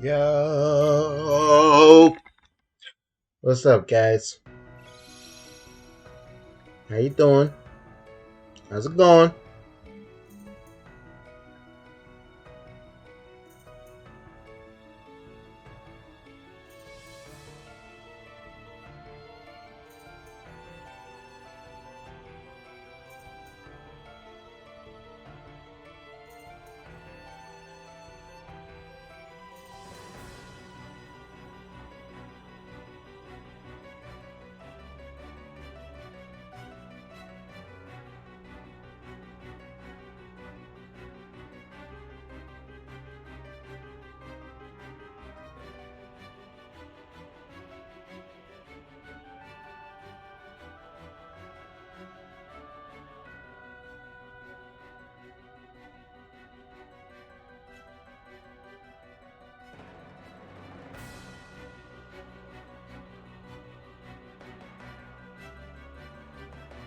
Yo, what's up, guys? How you doing? How's it going?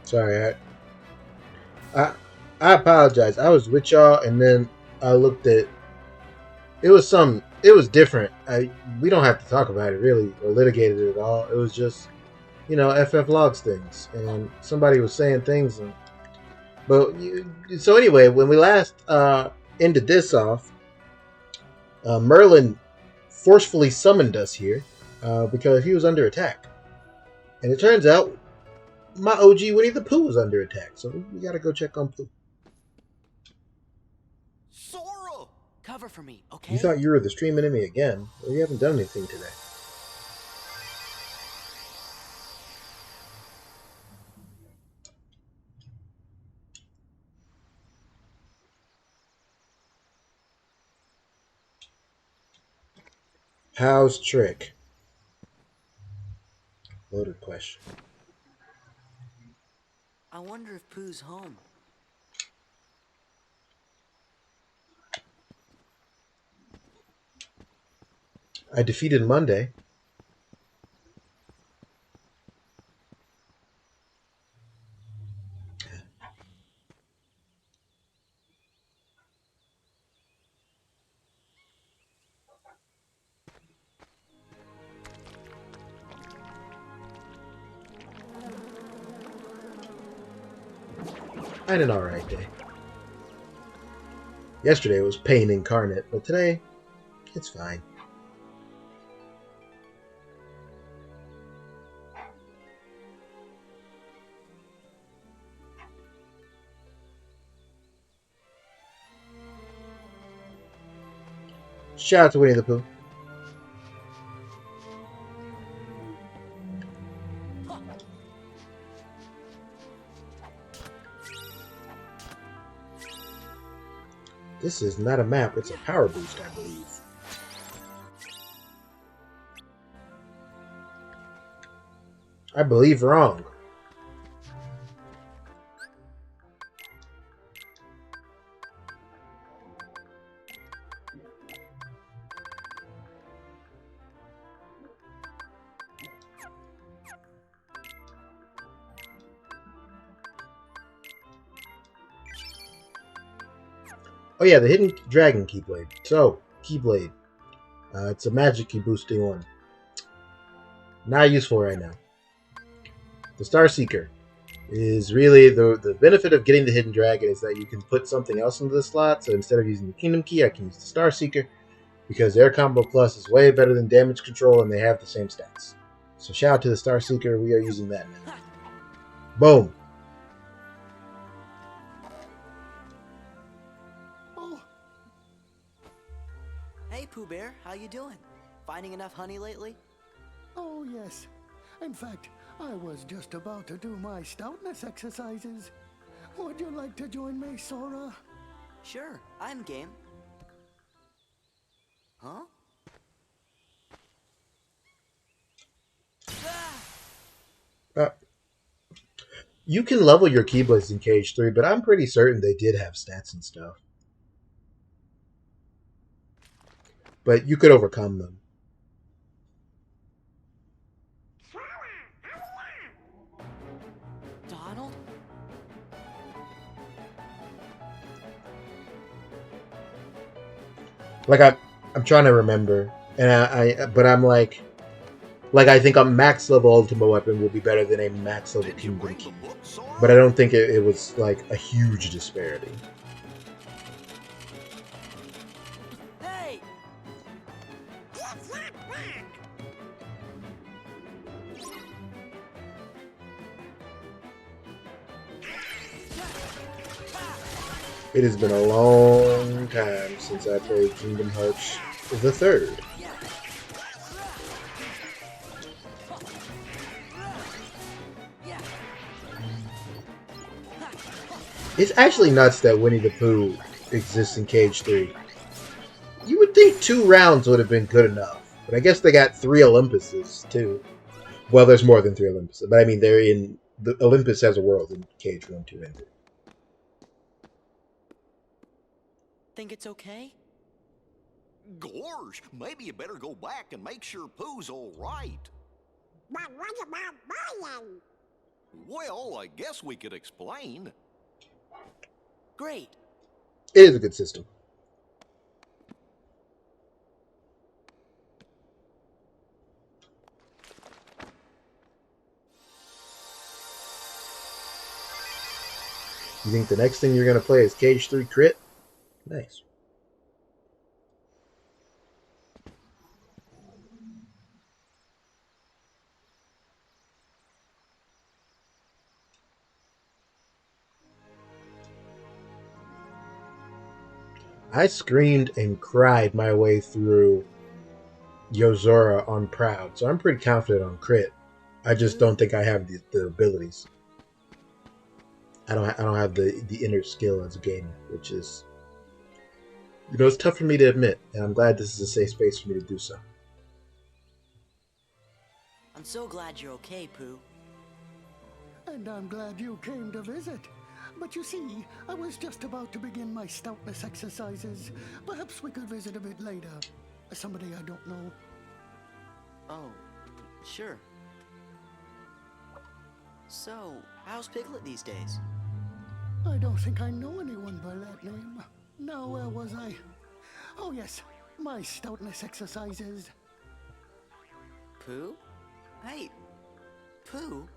Sorry, I, I apologize. I was with y'all, and then I looked at. It was some. It was different. We don't have to talk about it really or litigate it at all. It was just FF logs things, and somebody was saying things, so anyway, when we last ended this off, Merlin forcefully summoned us here because he was under attack, and it turns out my OG Winnie the Pooh was under attack, so we gotta go check on Pooh. Sora! Cover for me, okay? You thought you were the stream enemy again? Well, you haven't done anything today. How's Trick? Loaded question. I wonder if Pooh's home. I defeated Monday. I had an alright day. Yesterday was pain incarnate, but today, it's fine. Shout out to Winnie the Pooh. This is not a map, it's a power boost, I believe. I believe wrong. Oh yeah, the hidden dragon keyblade. So, keyblade. It's a magic key boosting one. Not useful right now. The Star Seeker is really the benefit of getting the hidden dragon is that you can put something else into the slot. So instead of using the Kingdom Key, I can use the Star Seeker because their combo plus is way better than damage control and they have the same stats. So shout out to the Star Seeker. We are using that now. Boom. Hey, Pooh Bear, how you doing? Finding enough honey lately? Oh, yes. In fact, I was just about to do my stoutness exercises. Would you like to join me, Sora? Sure, I'm game. Huh? You can level your Keyblades in KH3, but I'm pretty certain they did have stats and stuff. But you could overcome them. Donald? Like I'm trying to remember. And but I'm like I think a max level Ultima Weapon will be better than a max level Kingdom Key. But I don't think it was like a huge disparity. Hey! It has been a long time since I played Kingdom Hearts the Third. It's actually nuts that Winnie the Pooh exists in Cage 3. You would think 2 rounds would have been good enough, but I guess they got 3 Olympuses too. Well, there's more than 3 Olympuses, but I mean they're in the Olympus has a world in Cage 1, 2, and 3. Think it's okay? Gorge, maybe you better go back and make sure Pooh's all right. But what about Brian? Well, I guess we could explain. Great. It is a good system. You think the next thing you're going to play is Cage 3 Crit? Nice. I screamed and cried my way through Yozora on Proud, so I'm pretty confident on Crit. I just don't think I have the abilities. I don't have the inner skill as a gamer, which is, it's tough for me to admit, and I'm glad this is a safe space for me to do so. I'm so glad you're okay, Pooh. And I'm glad you came to visit. But you see, I was just about to begin my stoutness exercises. Perhaps we could visit a bit later. Somebody I don't know. Oh, sure. So, how's Piglet these days? I don't think I know anyone by that name. Now, where was I? Oh yes, my stoutness exercises. Pooh? Hey, Pooh?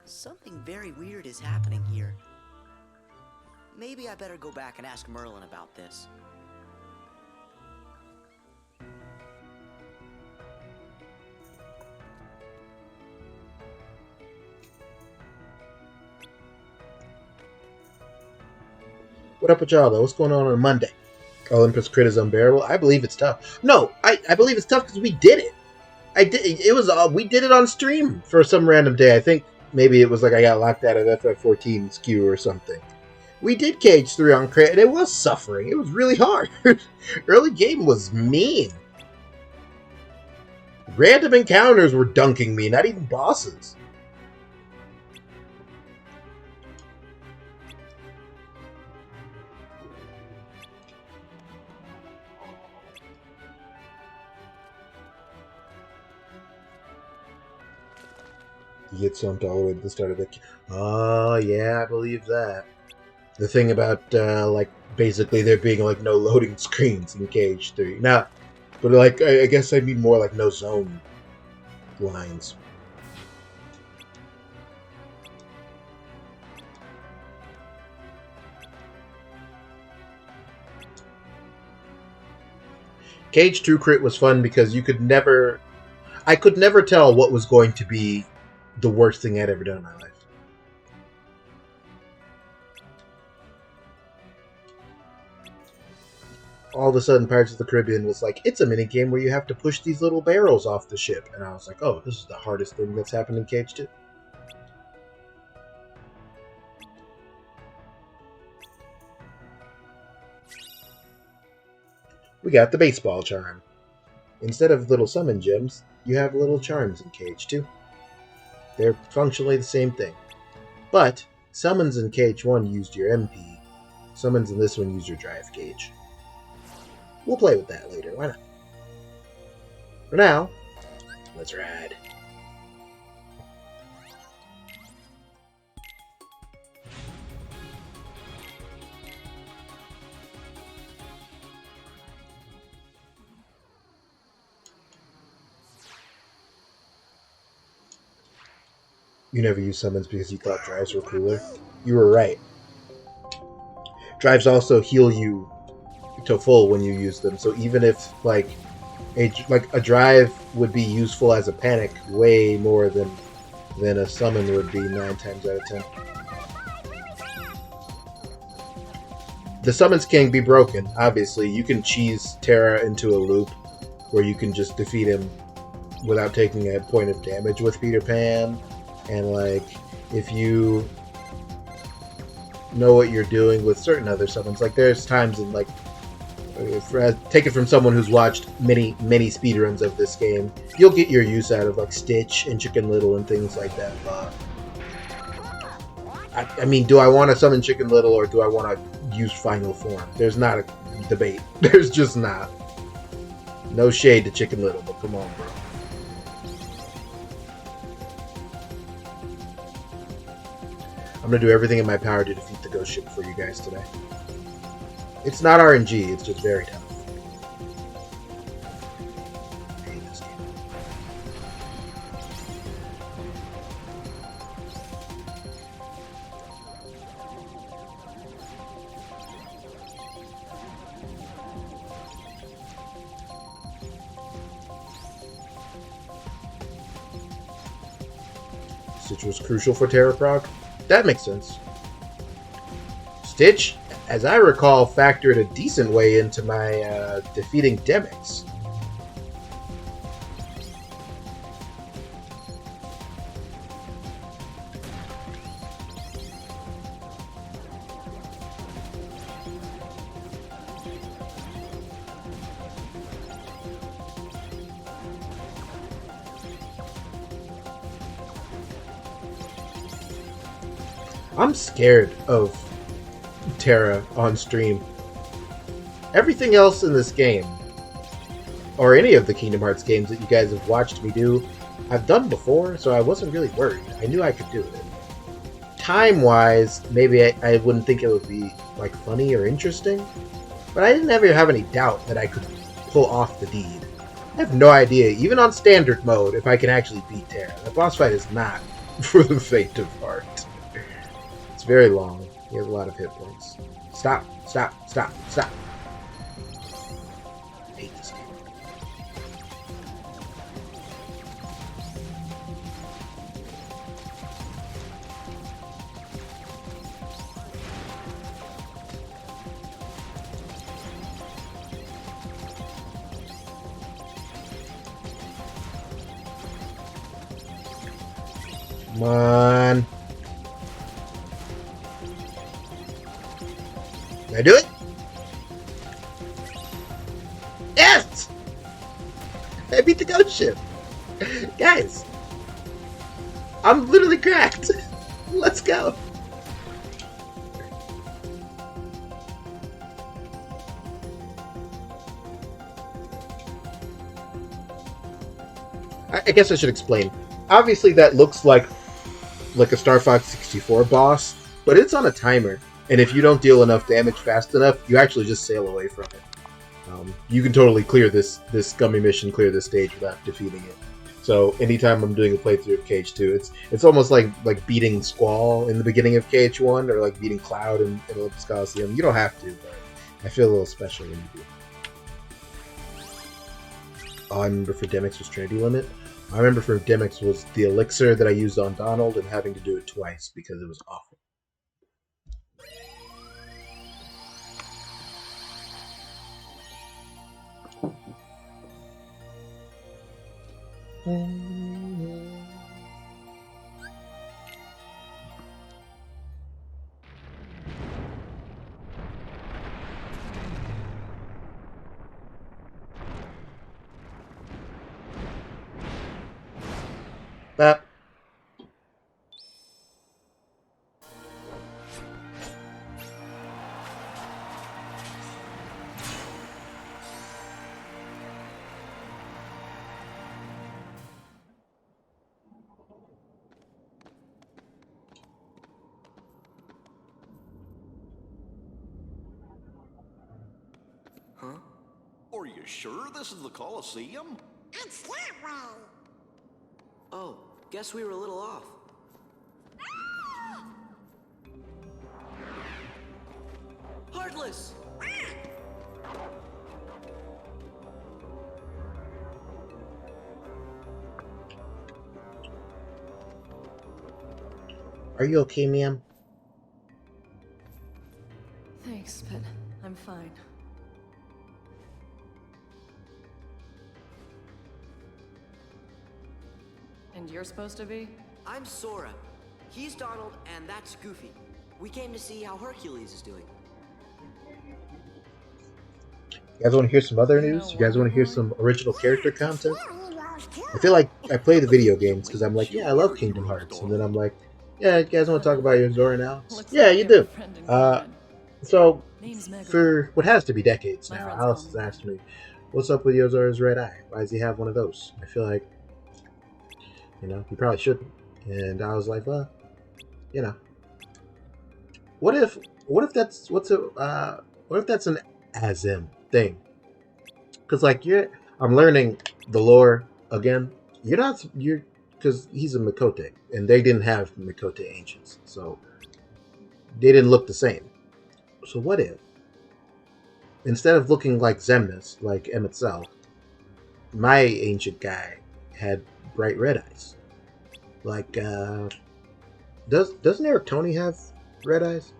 Something very weird is happening here. Maybe I better go back and ask Merlin about this. What up with y'all, though? What's going on Monday? Olympus Crit is unbearable. I believe it's tough. No, I believe it's tough because we did it. We did it on stream for some random day. I think maybe it was like I got locked out of FF14 SKU or something. We did Cage 3 on Crit, and it was suffering. It was really hard. Early game was mean. Random encounters were dunking me, not even bosses. You get slumped all the way to the start of the... Oh, yeah, I believe that. The thing about, basically there being, no loading screens in Cage 3. Now, but, I guess I mean more, no zone lines. Cage 2 Crit was fun because you could never... I could never tell what was going to be the worst thing I'd ever done in my life. All of a sudden, Pirates of the Caribbean was like, it's a minigame where you have to push these little barrels off the ship. And I was like, oh, this is the hardest thing that's happened in Cage 2. We got the baseball charm. Instead of little summon gems, you have little charms in Cage 2. They're functionally the same thing. But summons in Cage 1 used your MP. Summons in this one use your drive gauge. We'll play with that later, why not? For now, let's ride. You never use summons because you thought drives were cooler. You were right. Drives also heal you to full when you use them. So even if a drive would be useful as a panic way more than a summon would be 9 times out of 10. The summons can be broken. Obviously, you can cheese Terra into a loop where you can just defeat him without taking a point of damage with Peter Pan, and like if you know what you're doing with certain other summons, like there's times in like take it from someone who's watched many speedruns of this game, you'll get your use out of like Stitch and Chicken Little and things like that. I mean, do I want to summon Chicken Little or do I want to use Final Form? There's not a debate. There's just not. No shade to Chicken Little, but come on, bro. I'm gonna do everything in my power to defeat the ghost ship for you guys today. It's not RNG, it's just very tough. I hate this game. Stitch was crucial for Terra Proc? That makes sense. Stitch, as I recall, factored a decent way into my defeating Demix. I'm scared of Terra on stream. Everything else in this game, or any of the Kingdom Hearts games that you guys have watched me do, I've done before, so I wasn't really worried. I knew I could do it. Time-wise, maybe I wouldn't think it would be like funny or interesting, but I didn't ever have any doubt that I could pull off the deed. I have no idea, even on standard mode, if I can actually beat Terra. The boss fight is not for the faint of heart. It's very long. He has a lot of hit points. Stop, stop, stop, stop. I hate this game. Come on. Did I do it? Yes! I beat the ghost ship. Guys, I'm literally cracked. Let's go. I guess I should explain. Obviously, that looks like a Star Fox 64 boss, but it's on a timer. And if you don't deal enough damage fast enough, you actually just sail away from it. You can totally clear this gummy mission, clear this stage without defeating it. So anytime I'm doing a playthrough of KH2, it's almost like beating Squall in the beginning of KH1 or like beating Cloud in Olympus Coliseum. You don't have to, but I feel a little special when you do. All I remember for Demix was Trinity Limit. I remember for Demix was the elixir that I used on Donald and having to do it twice because it was awful. That. Huh? Are you sure this is the Coliseum? It's that way. Oh, guess we were a little off. Heartless! Are you okay, ma'am? Thanks, but I'm fine. And you're supposed to be? I'm Sora. He's Donald, and that's Goofy. We came to see how Hercules is doing. You guys want to hear some other You news? know You guys want to hear Wonderboy? some original character content? Heroes too. I feel like I play the video games because I'm like, yeah, I love Kingdom Hearts. And then I'm like, yeah, you guys want to talk about Yozora now? Looks Yeah, like you we have a do. friend in Uh, common. So, Name's Megalon. for what has to be decades My now, friends Alice call has me asked me, what's up with Yozora's red eye? Why does he have one of those? I feel like, he probably shouldn't. And I was like, well, you know, what if that's what if that's an Azim thing? Because like I'm learning the lore again. You're because he's a Mikote, and they didn't have Mikote ancients, so they didn't look the same. So what if instead of looking like Zemnis, like Emet, my ancient guy had bright red eyes? Like, doesn't Eric Tony have red eyes?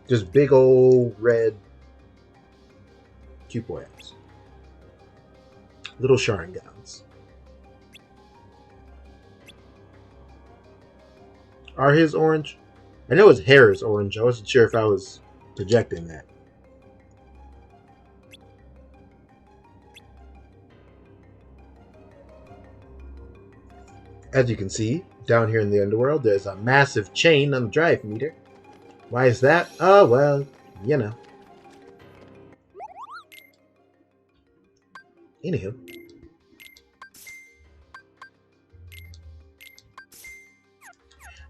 Just big old red cute boy eyes. Little Sharingans. Are his orange? I know his hair is orange. I wasn't sure if I was projecting that. As you can see, down here in the underworld, there's a massive chain on the drive meter. Why is that? Oh, well, you know. Anywho.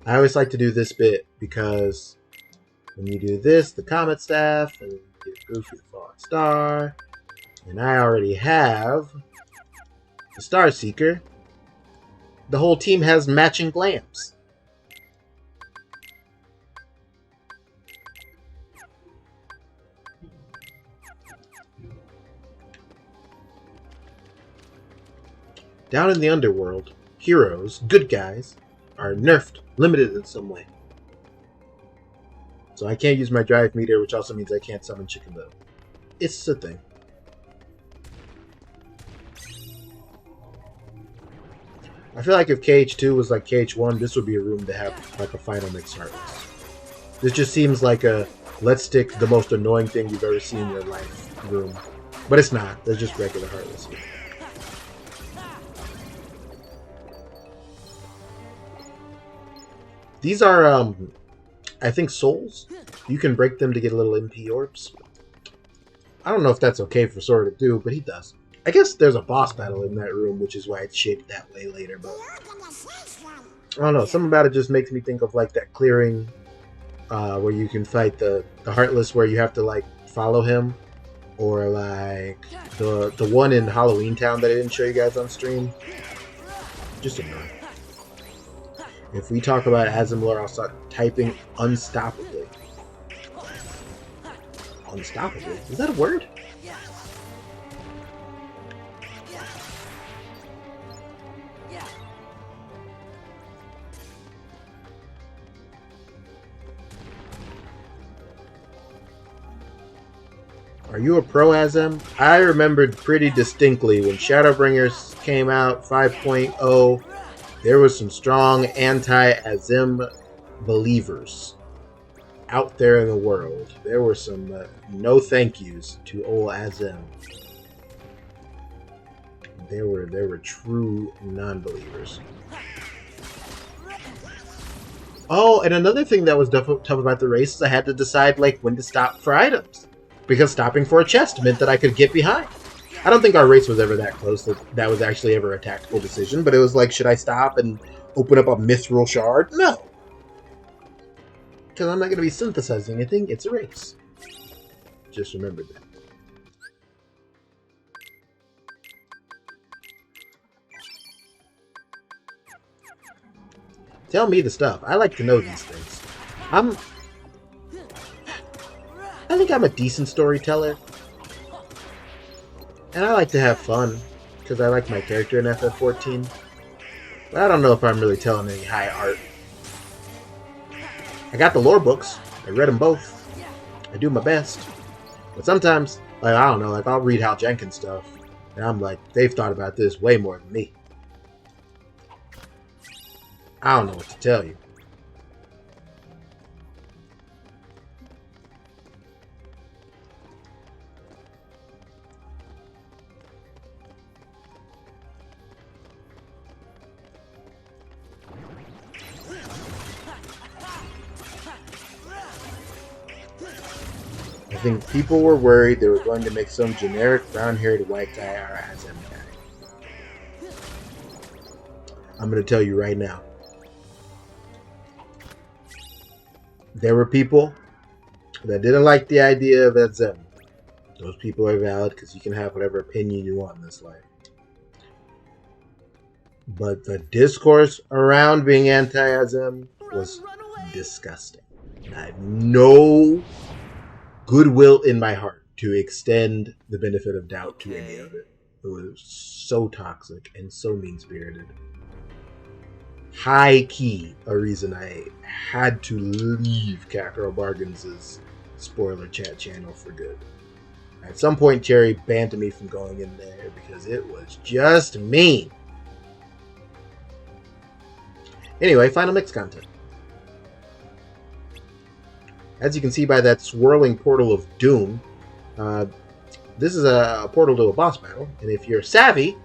I always like to do this bit because when you do this, the Comet Staff, and you do Goofy the Fallen Star, and I already have the Star Seeker, the whole team has matching glams. Down in the underworld, heroes, good guys, are nerfed, limited in some way. So I can't use my drive meter, which also means I can't summon Chicken Little. It's a thing. I feel like if KH2 was like KH1, this would be a room to have like a final mix Heartless. This just seems like a let's stick the most annoying thing you've ever seen in your life room. But it's not. There's just regular Heartless here. These are, I think, souls. You can break them to get little MP orbs. I don't know if that's okay for Sora to do, but he does. I guess there's a boss battle in that room, which is why it's shaped that way later, but I don't know. Something about it just makes me think of like that clearing where you can fight the Heartless where you have to like follow him, or like the one in Halloween Town that I didn't show you guys on stream. Just annoying. If we talk about Azimlor, I'll start typing unstoppably. Unstoppably? Is that a word? Are you a pro Azim? I remembered pretty distinctly when Shadowbringers came out 5.0, there was some strong anti-Azim believers out there in the world. There were some no thank yous to old Azim. There were true non-believers. Oh, and another thing that was tough about the race is I had to decide like when to stop for items. Because stopping for a chest meant that I could get behind. I don't think our race was ever that close that was actually ever a tactical decision, but it was like, should I stop and open up a mithril shard? No. Because I'm not going to be synthesizing anything, it's a race. Just remember that. Tell me the stuff. I like to know these things. I think I'm a decent storyteller. And I like to have fun. Because I like my character in FF14. But I don't know if I'm really telling any high art. I got the lore books. I read them both. I do my best. But sometimes, like, I don't know, like, I'll read Hal Jenkins stuff. And I'm like, they've thought about this way more than me. I don't know what to tell you. I think people were worried they were going to make some generic brown-haired white guy our Azem guy. I'm going to tell you right now. There were people that didn't like the idea of Azem. Those people are valid because you can have whatever opinion you want in this life. But the discourse around being anti-Azem was disgusting. I have no goodwill in my heart to extend the benefit of doubt to any of it. It was so toxic and so mean-spirited. High key, a reason I had to leave Kakarot Bargains' spoiler chat channel for good. At some point, Cherry banned me from going in there because it was just mean. Anyway, final mix content. As you can see by that swirling portal of doom, this is a portal to a boss battle, and if you're savvy,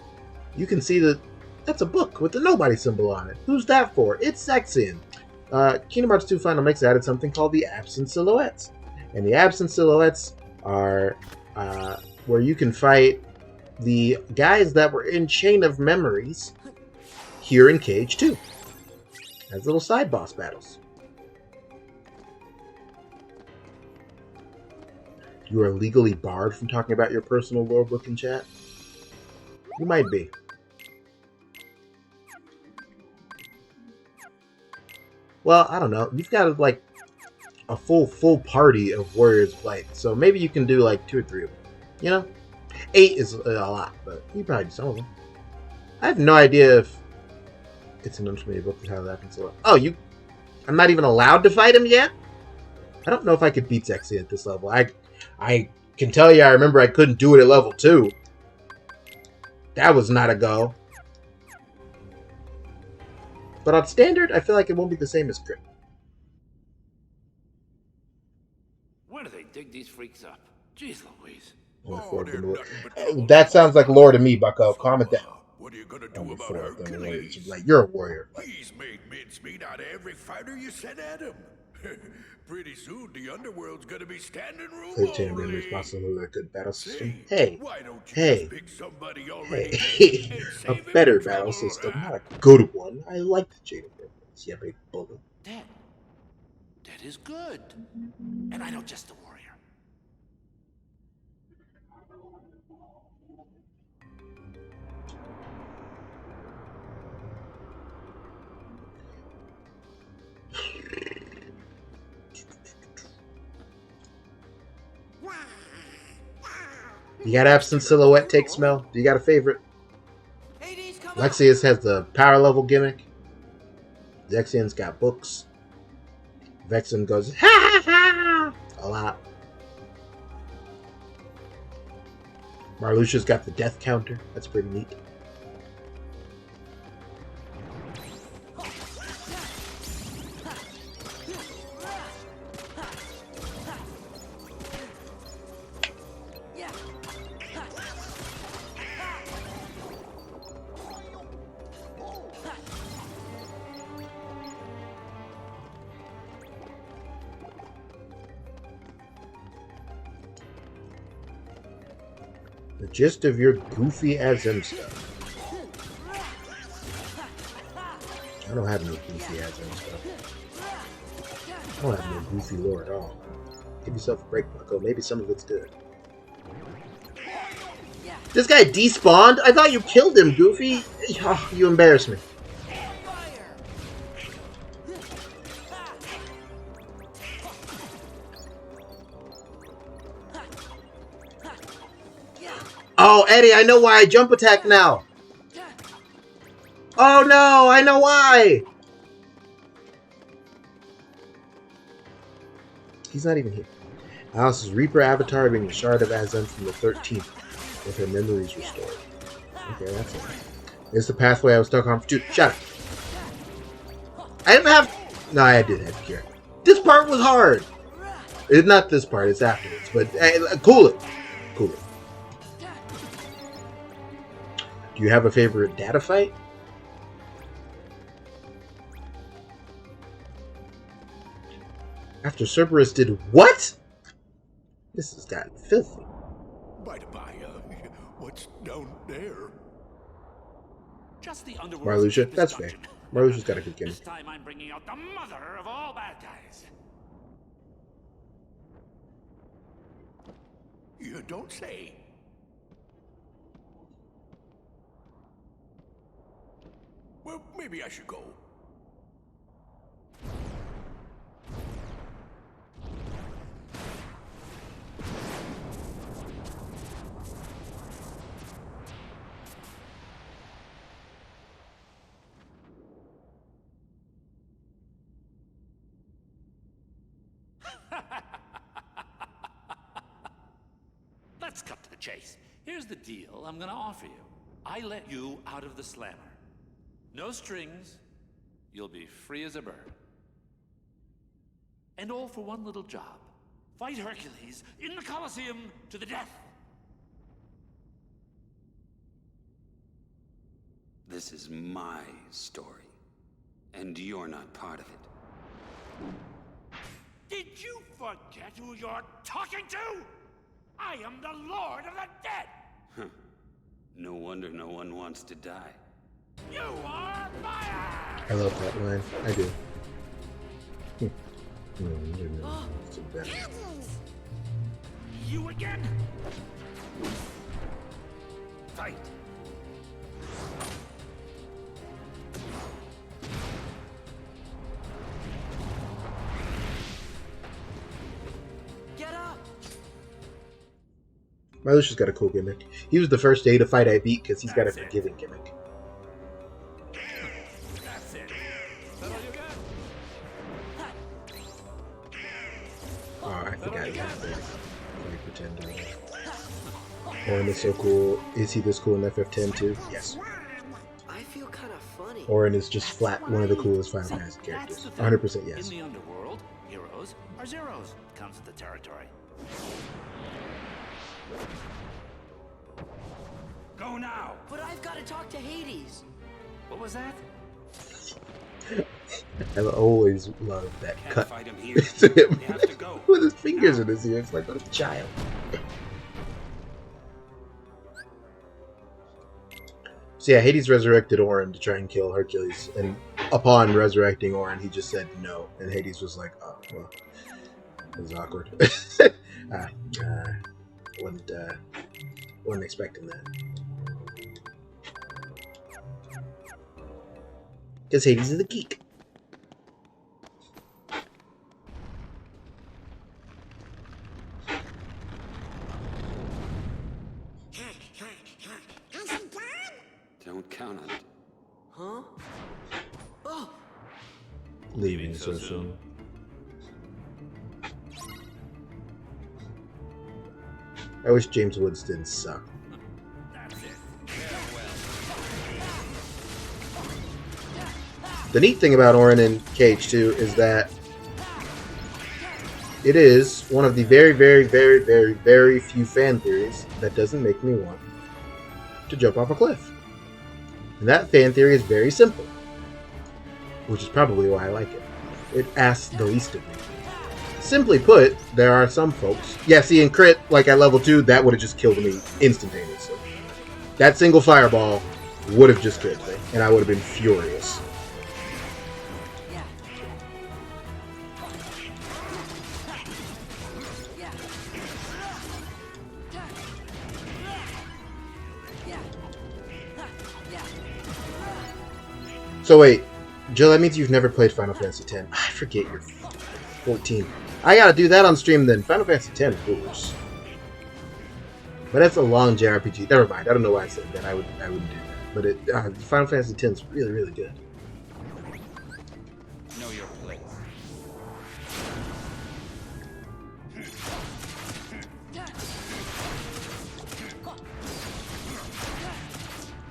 you can see that that's a book with the nobody symbol on it. Who's that for? It's Zexion. Kingdom Hearts 2 Final Mix added something called the Absent Silhouettes, and the Absent Silhouettes are where you can fight the guys that were in Chain of Memories here in Cage 2 as little side boss battles. You are legally barred from talking about your personal lore book in chat? You might be. Well, I don't know. You've got like a full party of Warriors of Light, so maybe you can do like 2 or 3 of them. You know? 8 is a lot, but you probably do some of them. I have no idea if it's an unfamiliar book with how that happens. Oh, I'm not even allowed to fight him yet? I don't know if I could beat Zexion at this level. I can tell you I remember I couldn't do it at level 2. That was not a go. But on standard, I feel like it won't be the same as crit. Where do they dig these freaks up? Jeez Louise. That sounds like lore to me, Bucko. Calm it down. What are you gonna do about Hercules? Like, you're a warrior. He's made mincemeat out of every fighter you sent at him. Pretty soon, the underworld's gonna be standing room only. Responsible a good battle system. Hey, Hey, pick somebody already a better battle system, not a good one. I like the Jade of Purpose. Yeah, big bullet. That is good. And I know just the warrior. You got Absent Silhouette take smell? Do you got a favorite? Lexius has the power level gimmick. Zexion's got books. Vexen goes ha ha ha a lot. Marluxia's got the death counter. That's pretty neat. The gist of your goofy Azem stuff. I don't have no goofy Azem stuff. I don't have no goofy lore at all. Give yourself a break, Bucko. Maybe some of it's good. This guy despawned? I thought you killed him, Goofy. Oh, you embarrass me. Eddie, I know why I jump attack now. Oh no, I know why. He's not even here. Alice's Reaper avatar being the Shard of Azem from the 13th, with her memories restored. Okay, that's it. It's the pathway I was stuck on for 2. Shut up. I didn't have... No, I did have Cure. This part was hard. It's not this part, it's afterwards. But cool it. Cool it. Do you have a favorite data fight? After Cerberus did what? This has gotten filthy. By the by, what's down there? Just the underworld. Marluxia? That's fair. Marluxia's got a good gimmick. This time I'm bringing out the mother of all bad guys. You don't say. Well, maybe I should go. Let's cut to the chase. Here's the deal I'm gonna offer you. I let you out of the slammer. No strings. You'll be free as a bird. And all for one little job. Fight Hercules in the Colosseum to the death. This is my story, and you're not part of it. Did you forget who you're talking to? I am the Lord of the Dead! No wonder no one wants to die. You are fire! I love that line. I do. It's a bad. You again? Fight! Get up! Marluxia's got a cool gimmick. He was the first Data fight I beat because he's got a forgiving gimmick. That's it. That all you got? Oh, I forgot he has this. I pretend. Orin is so cool. Is he this cool in FF10 too? Yes. I feel kind of funny. Orin is just flat one of the coolest Final Fantasy characters. 100% yes. In the underworld, heroes are zeros. Comes with the territory. Go now! But I've got to talk to Hades. What was that? I always love that Can't cut fight him here. to him You have to go. with his fingers in his ears like a child. So yeah, Hades resurrected Orin to try and kill Hercules, and upon resurrecting Orin, he just said no, and Hades was like, "Oh, well, it was awkward." Wasn't expecting that. Because Hades is a geek. Is he gone? Don't count on it. Huh? Oh! Leaving so soon. I wish James Woods didn't suck. That's it. The neat thing about Orin and KH2 is that it is one of the very, very, very, very, very few fan theories that doesn't make me want to jump off a cliff. And that fan theory is very simple, which is probably why I like it. It asks the least of me. Simply put, there are some folks... Yeah, see, in crit, like at level 2, that would have just killed me instantaneously. That single fireball would have just killed me, and I would have been furious. Yeah. Yeah. Yeah. Yeah. So wait, Jill, that means you've never played Final Fantasy X. I forget you're 14. I gotta do that on stream then. Final Fantasy X rules. But that's a long JRPG. Never mind. I don't know why I said that. I wouldn't do that. But Final Fantasy X is really, really good. Know your place.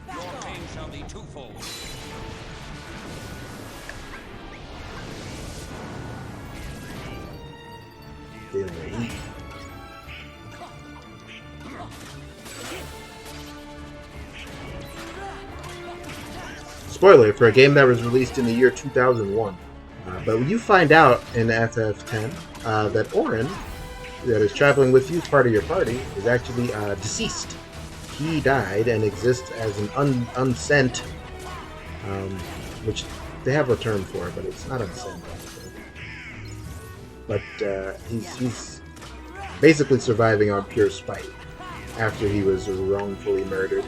Your pain shall be twofold. Spoiler for a game that was released in the year 2001. But you find out in FF10 that Orin, that is traveling with you as part of your party, is actually deceased. He died and exists as an unsent, which they have a term for it, but it's not unsent. But he's basically surviving on pure spite after he was wrongfully murdered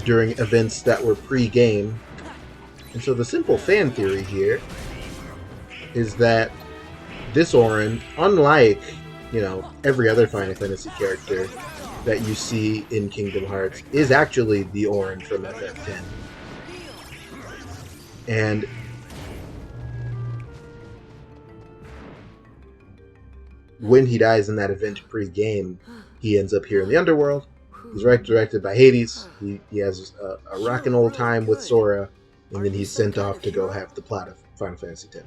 during events that were pre-game. And so the simple fan theory here is that this Orin, unlike, every other Final Fantasy character that you see in Kingdom Hearts, is actually the Orin from FF10. And when he dies in that event pre-game, he ends up here in the underworld. He's resurrected by Hades. He has a rockin' old time with Sora, and then he's sent off to go have the plot of Final Fantasy X.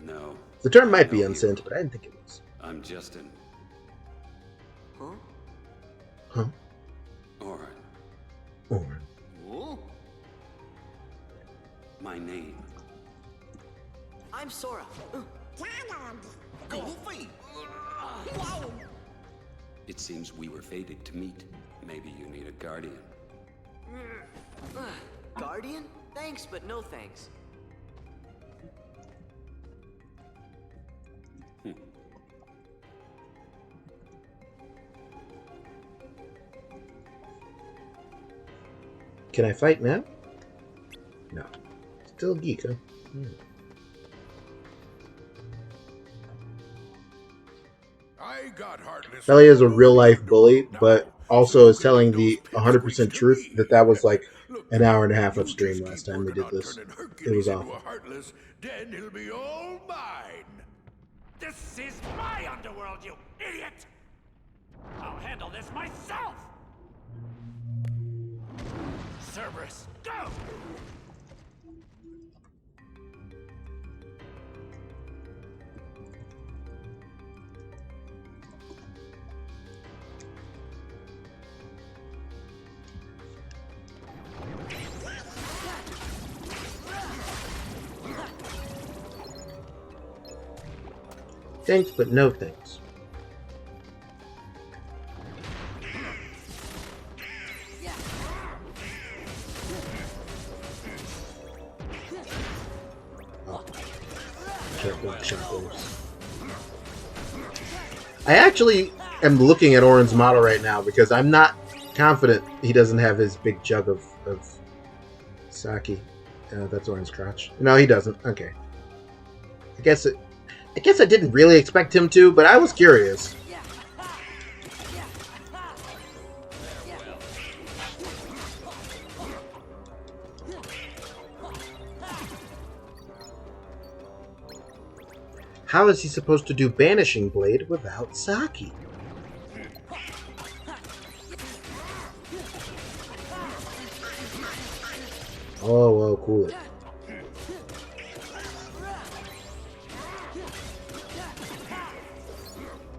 No. The term might be unsent, but I didn't think it was. I'm Justin. Huh? Orin. Orin. Ooh, My name. I'm Sora. Goofy! It seems we were fated to meet. Maybe you need a guardian. Guardian? Thanks, but no thanks. Can I fight now? No. Still a geek, huh? I got heartless. Ellie is a real-life bully, but also is telling the 100% truth that was like an hour and a half of stream last time we did this. It was awful. Then he'll be all mine. This is my underworld, you idiot! I'll handle this myself! Cerberus, go! Thanks, but no thanks. I actually am looking at Orin's model right now because I'm not confident he doesn't have his big jug of sake. That's Orin's crotch. No, he doesn't. Okay. I guess I didn't really expect him to, but I was curious. How is he supposed to do Banishing Blade without sake? Oh, cool.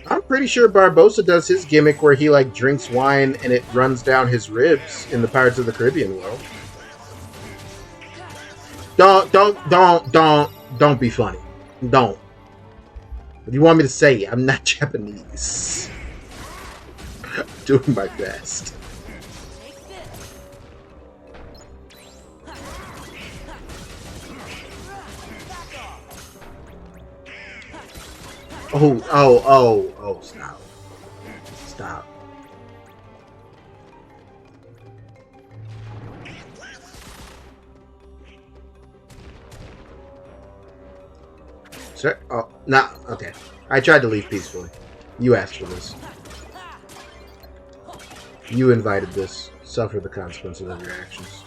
I'm pretty sure Barbossa does his gimmick where he like drinks wine and it runs down his ribs in the Pirates of the Caribbean world. Don't be funny. Don't. What do you want me to say? I'm not Japanese. I'm doing my best. Oh, stop. Stop. Sir? Oh, no, okay. I tried to leave peacefully. You asked for this. You invited this. Suffer the consequences of your actions.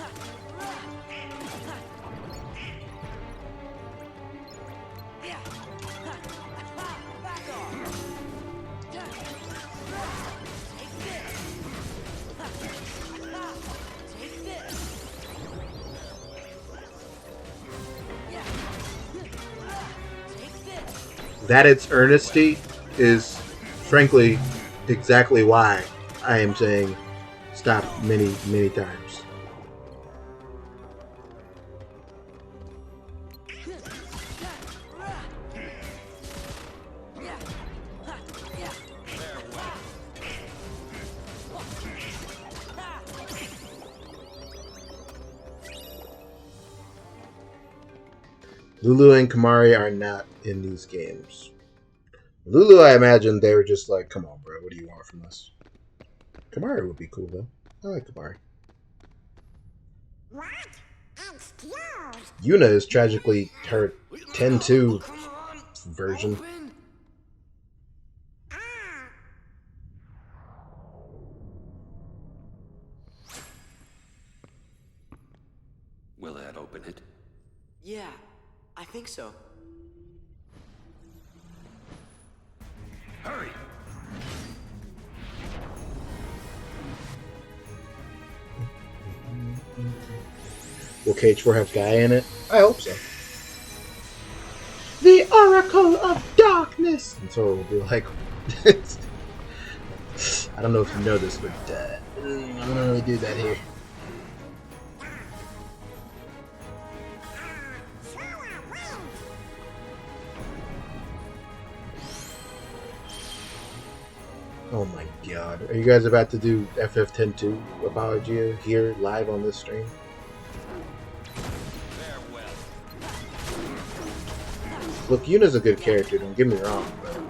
That its earnesty is, frankly, exactly why I am saying stop many, many times. Lulu and Kamari are not in these games. Lulu, I imagine they were just like, come on, bro, what do you want from us? Kamari would be cool, though. I like Kamari. What? Excuse. Yuna is tragically her 10-2 version. Ah. Will that open it? Yeah, I think so. Hurry! Will KH4 have Gaia in it? I hope so. The Oracle of Darkness! And so will be like... I don't know if you know this, but I don't really do that here. Oh my god. Are you guys about to do FF102 Apologia here live on this stream? Look, Yuna's a good character, don't get me wrong, but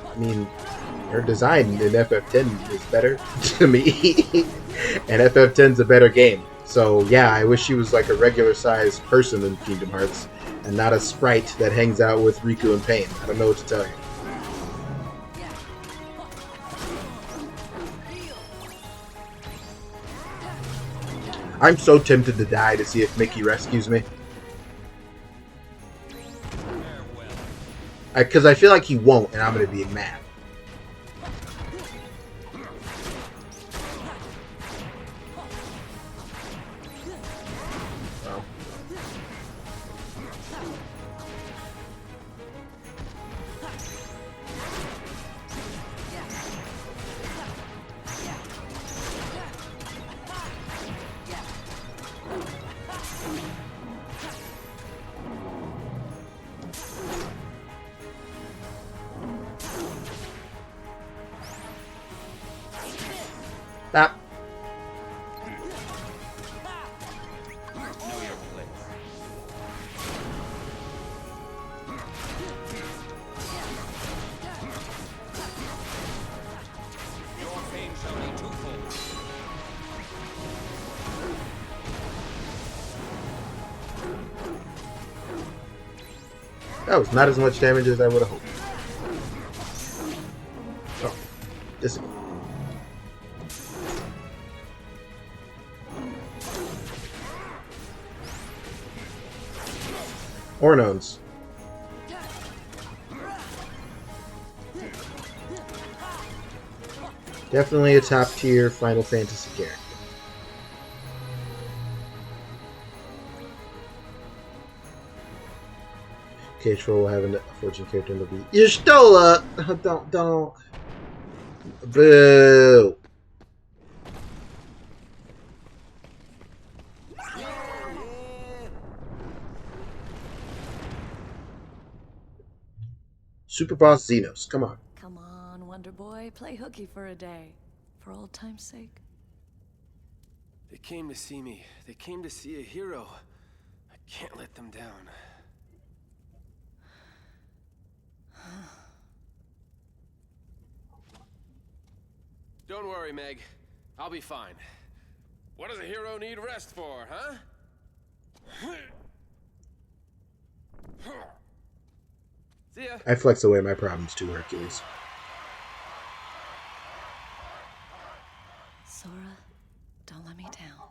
I mean, her design in FF10 is better to me, and FF10's a better game. So yeah, I wish she was like a regular-sized person in Kingdom Hearts, and not a sprite that hangs out with Riku and Pain. I don't know what to tell you. I'm so tempted to die to see if Mickey rescues me. Because I feel like he won't, and I'm going to be mad. Well. Stop. That was not as much damage as I would have hoped. Oh, this. Ornones. Definitely a top tier Final Fantasy character. KH4 will have a fortune character in the beat. You stole it! Don't. Boo! Super Boss Xenos, come on. Come on, Wonder Boy, play hooky for a day. For old time's sake. They came to see me. They came to see a hero. I can't let them down. Don't worry, Meg. I'll be fine. What does a hero need rest for, huh? See ya. I flex away my problems too, Hercules. Sora, don't let me down.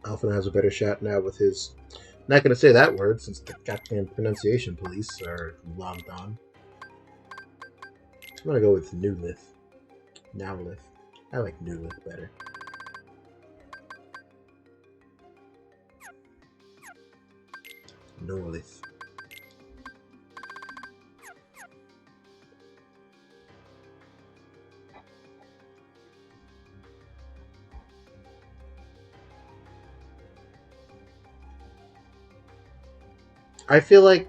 Alpha has a better shot now with his... Not going to say that word since the goddamn pronunciation police are long gone. I'm going to go with Newlith. Nowlith. I like Newlith better. Nowlith. I feel like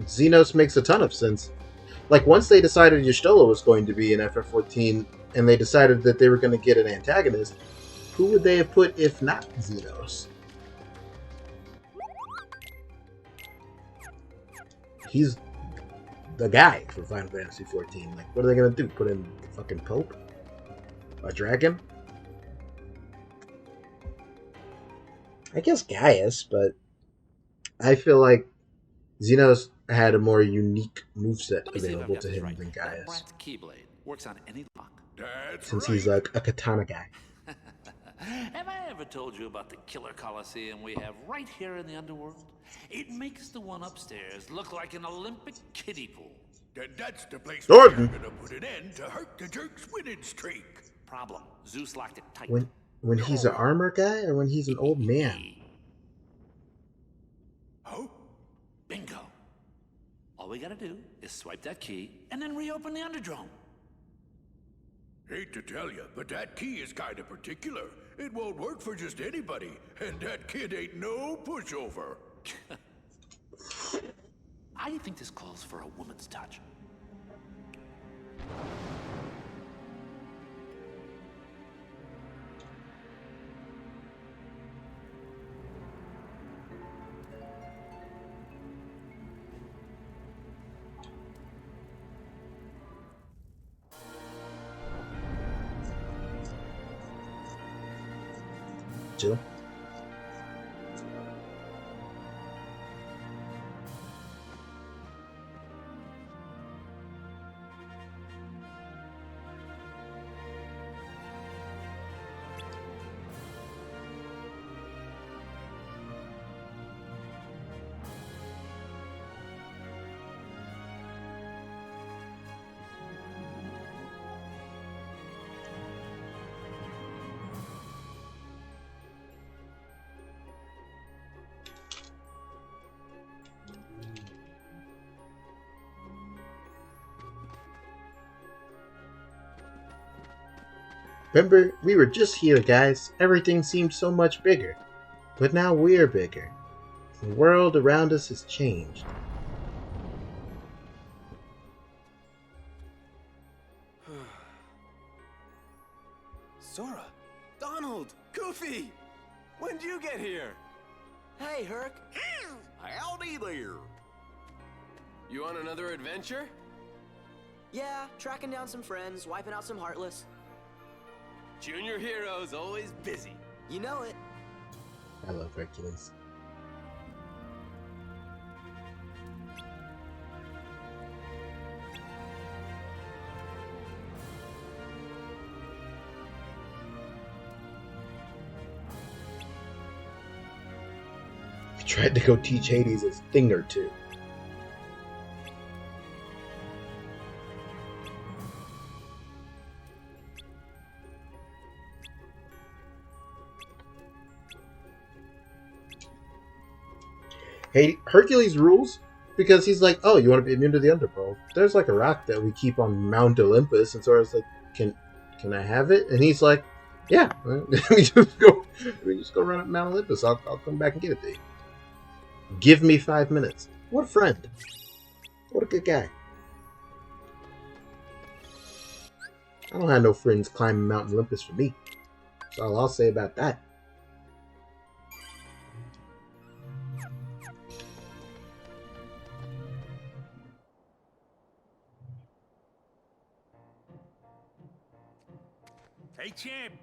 Xenos makes a ton of sense. Like, once they decided Y'shtola was going to be in FF14, and they decided that they were going to get an antagonist, who would they have put if not Xenos? He's the guy for Final Fantasy XIV. Like, what are they going to do? Put in the fucking Pope? A dragon? I guess Gaius, but I feel like Xenos had a more unique moveset available to him than Gaius. Brat's Keyblade works on any lock. That's Since right. he's like a katana guy. Have I ever told you about the killer coliseum we have right here in the underworld? It makes the one upstairs look like an Olympic kiddie pool. Then that's the place Jordan. we're gonna put an end to Hurt the Jerk's winning streak. Problem. Zeus locked it tight. When he's an armor guy or when he's an old man? Oh? Bingo. All we gotta do is swipe that key and then reopen the Underdrome. Hate to tell you, but that key is kinda particular. It won't work for just anybody, and that kid ain't no pushover. I think this calls for a woman's touch. Jill? Remember, we were just here, guys. Everything seemed so much bigger. But now we're bigger. The world around us has changed. Sora, Donald, Goofy, when'd you get here? Hey, Herc. Howdy there. You on another adventure? Yeah, tracking down some friends, wiping out some Heartless. Junior hero's always busy. You know it. I love Hercules. I tried to go teach Hades a thing or two. Hey, Hercules rules, because he's like, "Oh, you want to be immune to the underworld? There's like a rock that we keep on Mount Olympus." And Sora's like, "Can I have it?" And he's like, "Yeah, we just go run up Mount Olympus. I'll come back and get it to you. Give me 5 minutes." What a friend! What a good guy. I don't have no friends climbing Mount Olympus for me. That's all I'll say about that. Hey, champ.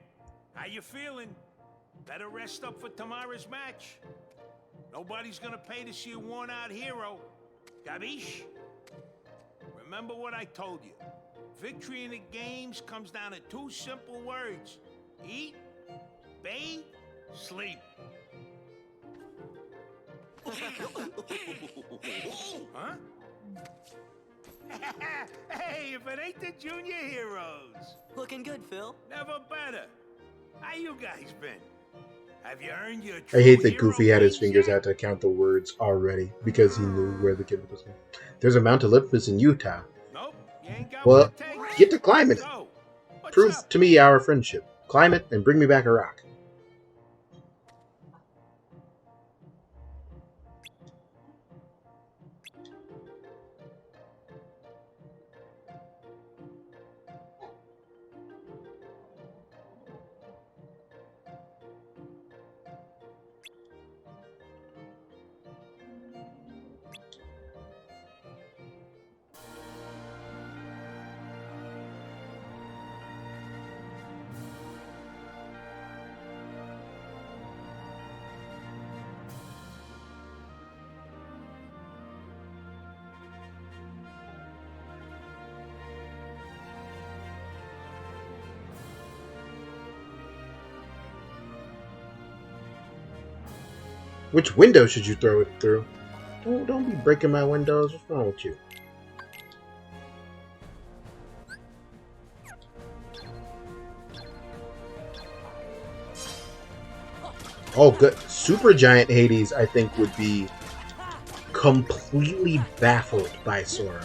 How you feeling? Better rest up for tomorrow's match. Nobody's gonna pay to see a worn-out hero. Gabish? Remember what I told you. Victory in the games comes down to 2 simple words. Eat, bathe, sleep. Huh? Hey, if it ain't the junior heroes. Looking good, Phil. Never better. How you guys been? Have you earned your I hate that hero Goofy had his wings fingers yet? out to count the words already because he knew where the kid was going. There's a Mount Olympus in Utah. Nope, you ain't got Well, what it takes. get to climbing it. So, what's Prove up? to me our friendship. Climb it and bring me back a rock. Which window should you throw it through? Don't be breaking my windows. What's wrong with you? Oh, good. Supergiant Hades, I think, would be completely baffled by Sora.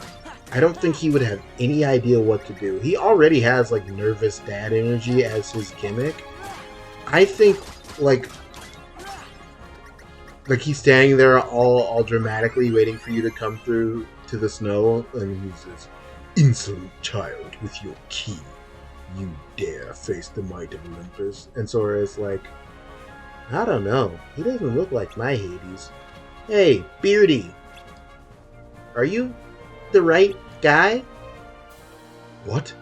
I don't think he would have any idea what to do. He already has, like, nervous dad energy as his gimmick. I think, like he's standing there all dramatically waiting for you to come through to the snow, and he says, "Insolent child, with your key, you dare face the might of Olympus." And Sora is like, "I don't know. He doesn't look like my Hades. Hey, Beardy, are you the right guy?" What?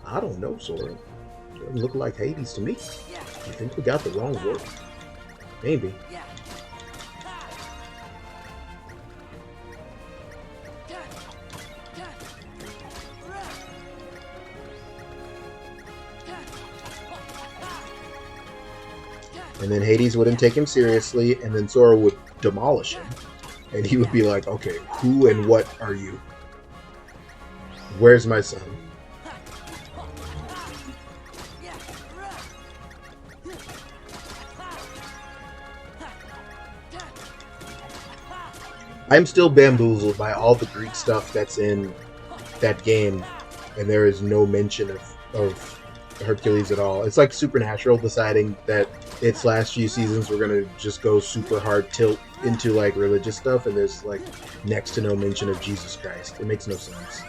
I don't know, Sora. Doesn't look like Hades to me. You think we got the wrong word? Maybe. And then Hades wouldn't take him seriously, and then Sora would demolish him. And he would be like, "Okay, who and what are you? Where's my son?" I'm still bamboozled by all the Greek stuff that's in that game, and there is no mention of Hercules at all. It's like Supernatural deciding that its last few seasons were going to just go super hard tilt into like religious stuff, and there's like next to no mention of Jesus Christ. It makes no sense.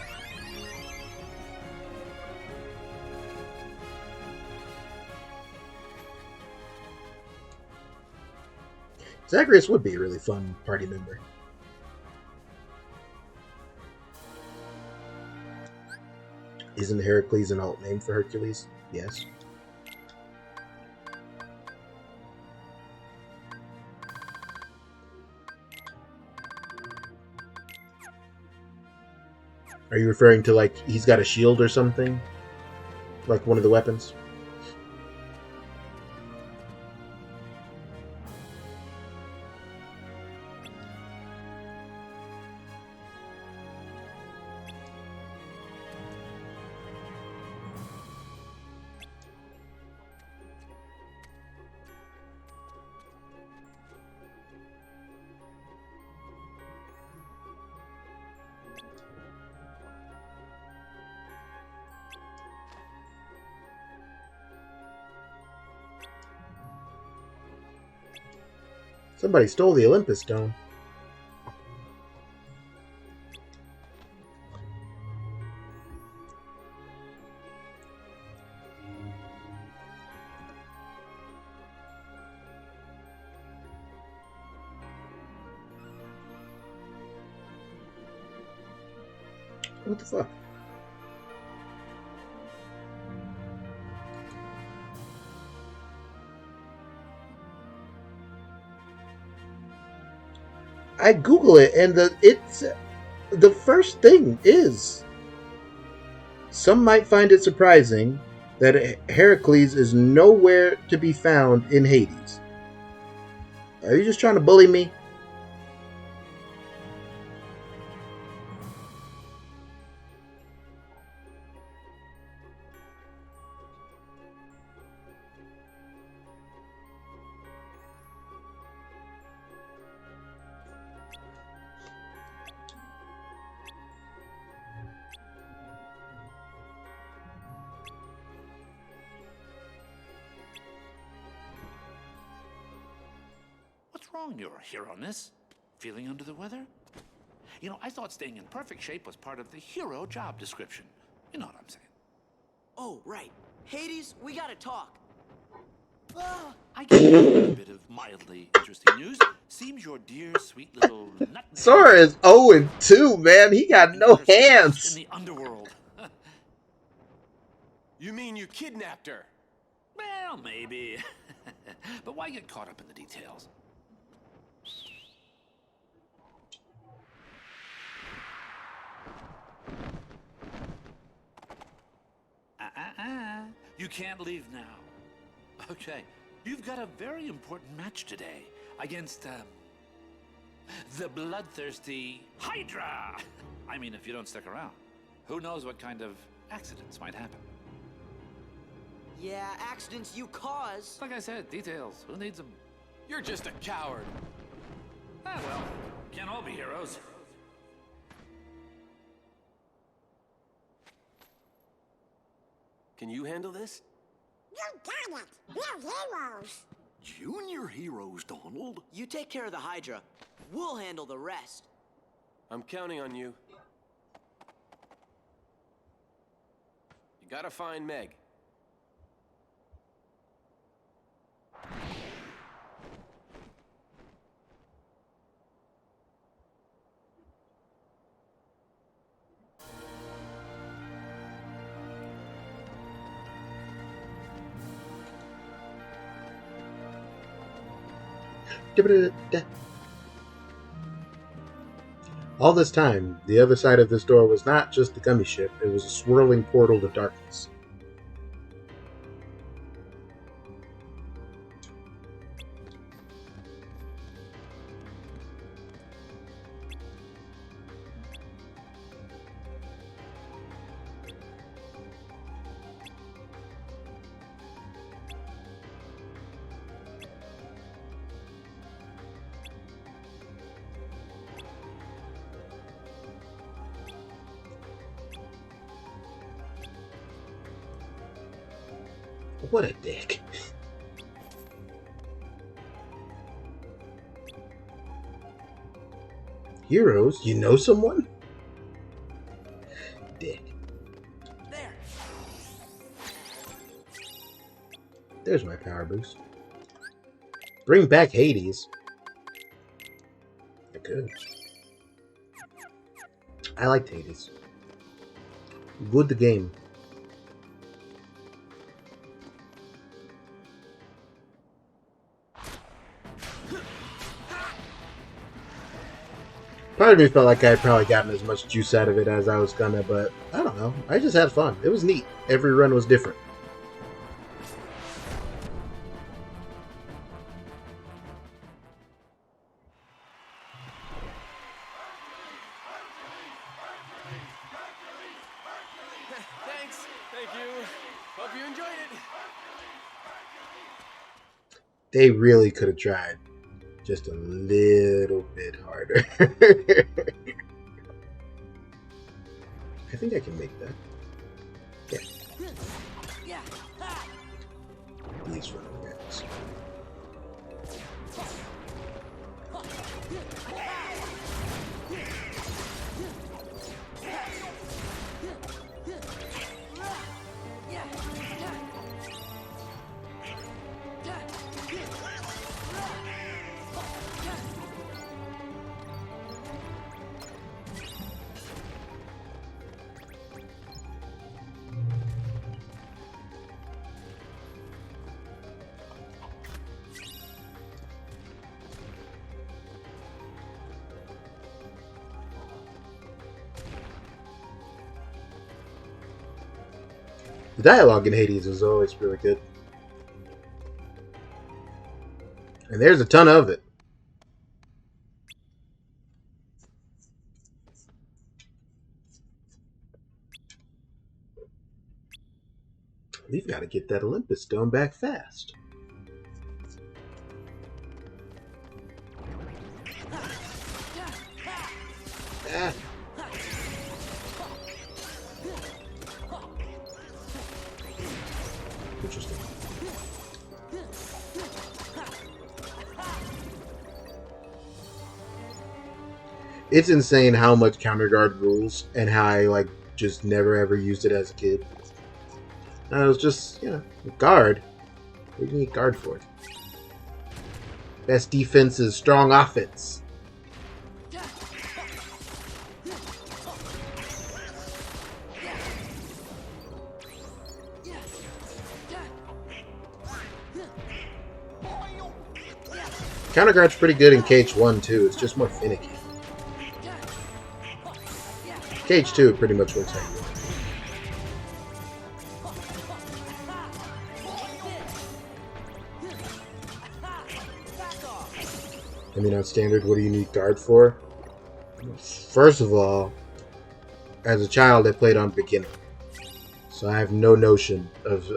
Zagreus would be a really fun party member. Isn't Heracles an alt name for Hercules? Yes. Are you referring to like he's got a shield or something? Like one of the weapons? Somebody stole the Olympus Stone. What the fuck? I Google it, and the first thing is, some might find it surprising that Heracles is nowhere to be found in Hades. Are you just trying to bully me? What's wrong, your hero-ness? Feeling under the weather? You know, I thought staying in perfect shape was part of the hero job description. You know what I'm saying. Oh, right. Hades, we gotta talk. I get a bit of mildly interesting news. Seems your dear, sweet little nutmeg Sora is 0-2, man. He got no in hands. the underworld. You mean you kidnapped her? Well, maybe. But why get caught up in the details? You can't leave now. Okay, you've got a very important match today against, the bloodthirsty Hydra! I mean, if you don't stick around, who knows what kind of accidents might happen. Yeah, accidents you cause. Like I said, details. Who needs them? You're just a coward. Ah, well, can't all be heroes. Can you handle this? You got it. We're heroes. Junior heroes, Donald. You take care of the Hydra. We'll handle the rest. I'm counting on you. You gotta find Meg. All this time, the other side of this door was not just the gummy ship, it was a swirling portal to darkness. What a dick. Heroes? You know someone? Dick. There. There's my power boost. Bring back Hades. I could. I liked Hades. Good the game. Part of me felt like I had probably gotten as much juice out of it as I was gonna, but I don't know. I just had fun. It was neat. Every run was different. Thanks. Thank you. Hope you enjoyed it. They really could have tried just a little bit harder. I think I can make that. Yeah. Please run awareness. The dialogue in Hades is always really good. And there's a ton of it. We've got to get that Olympus stone back fast. Ah. Interesting. It's insane how much counter guard rules and how I like just never ever used it as a kid. I was just, you know, guard. What do you need guard for? Best defense is strong offense. Counter guard's pretty good in KH1 too. It's just more finicky. KH2 pretty much works out. I mean, on standard, what do you need guard for? First of all, as a child, I played on beginner, so I have no notion of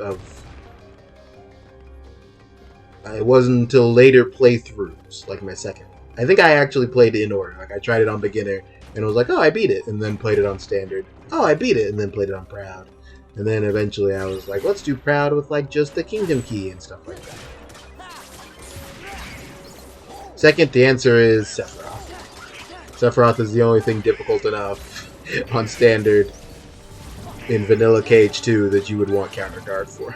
it wasn't until later playthroughs, like my second. I think I actually played in order. Like I tried it on beginner, and was like, oh, I beat it, and then played it on standard. Oh, I beat it, and then played it on proud. And then eventually I was like, let's do proud with like just the kingdom key and stuff like that. Second, the answer is Sephiroth. Sephiroth is the only thing difficult enough on standard in vanilla KH2 that you would want counter guard for.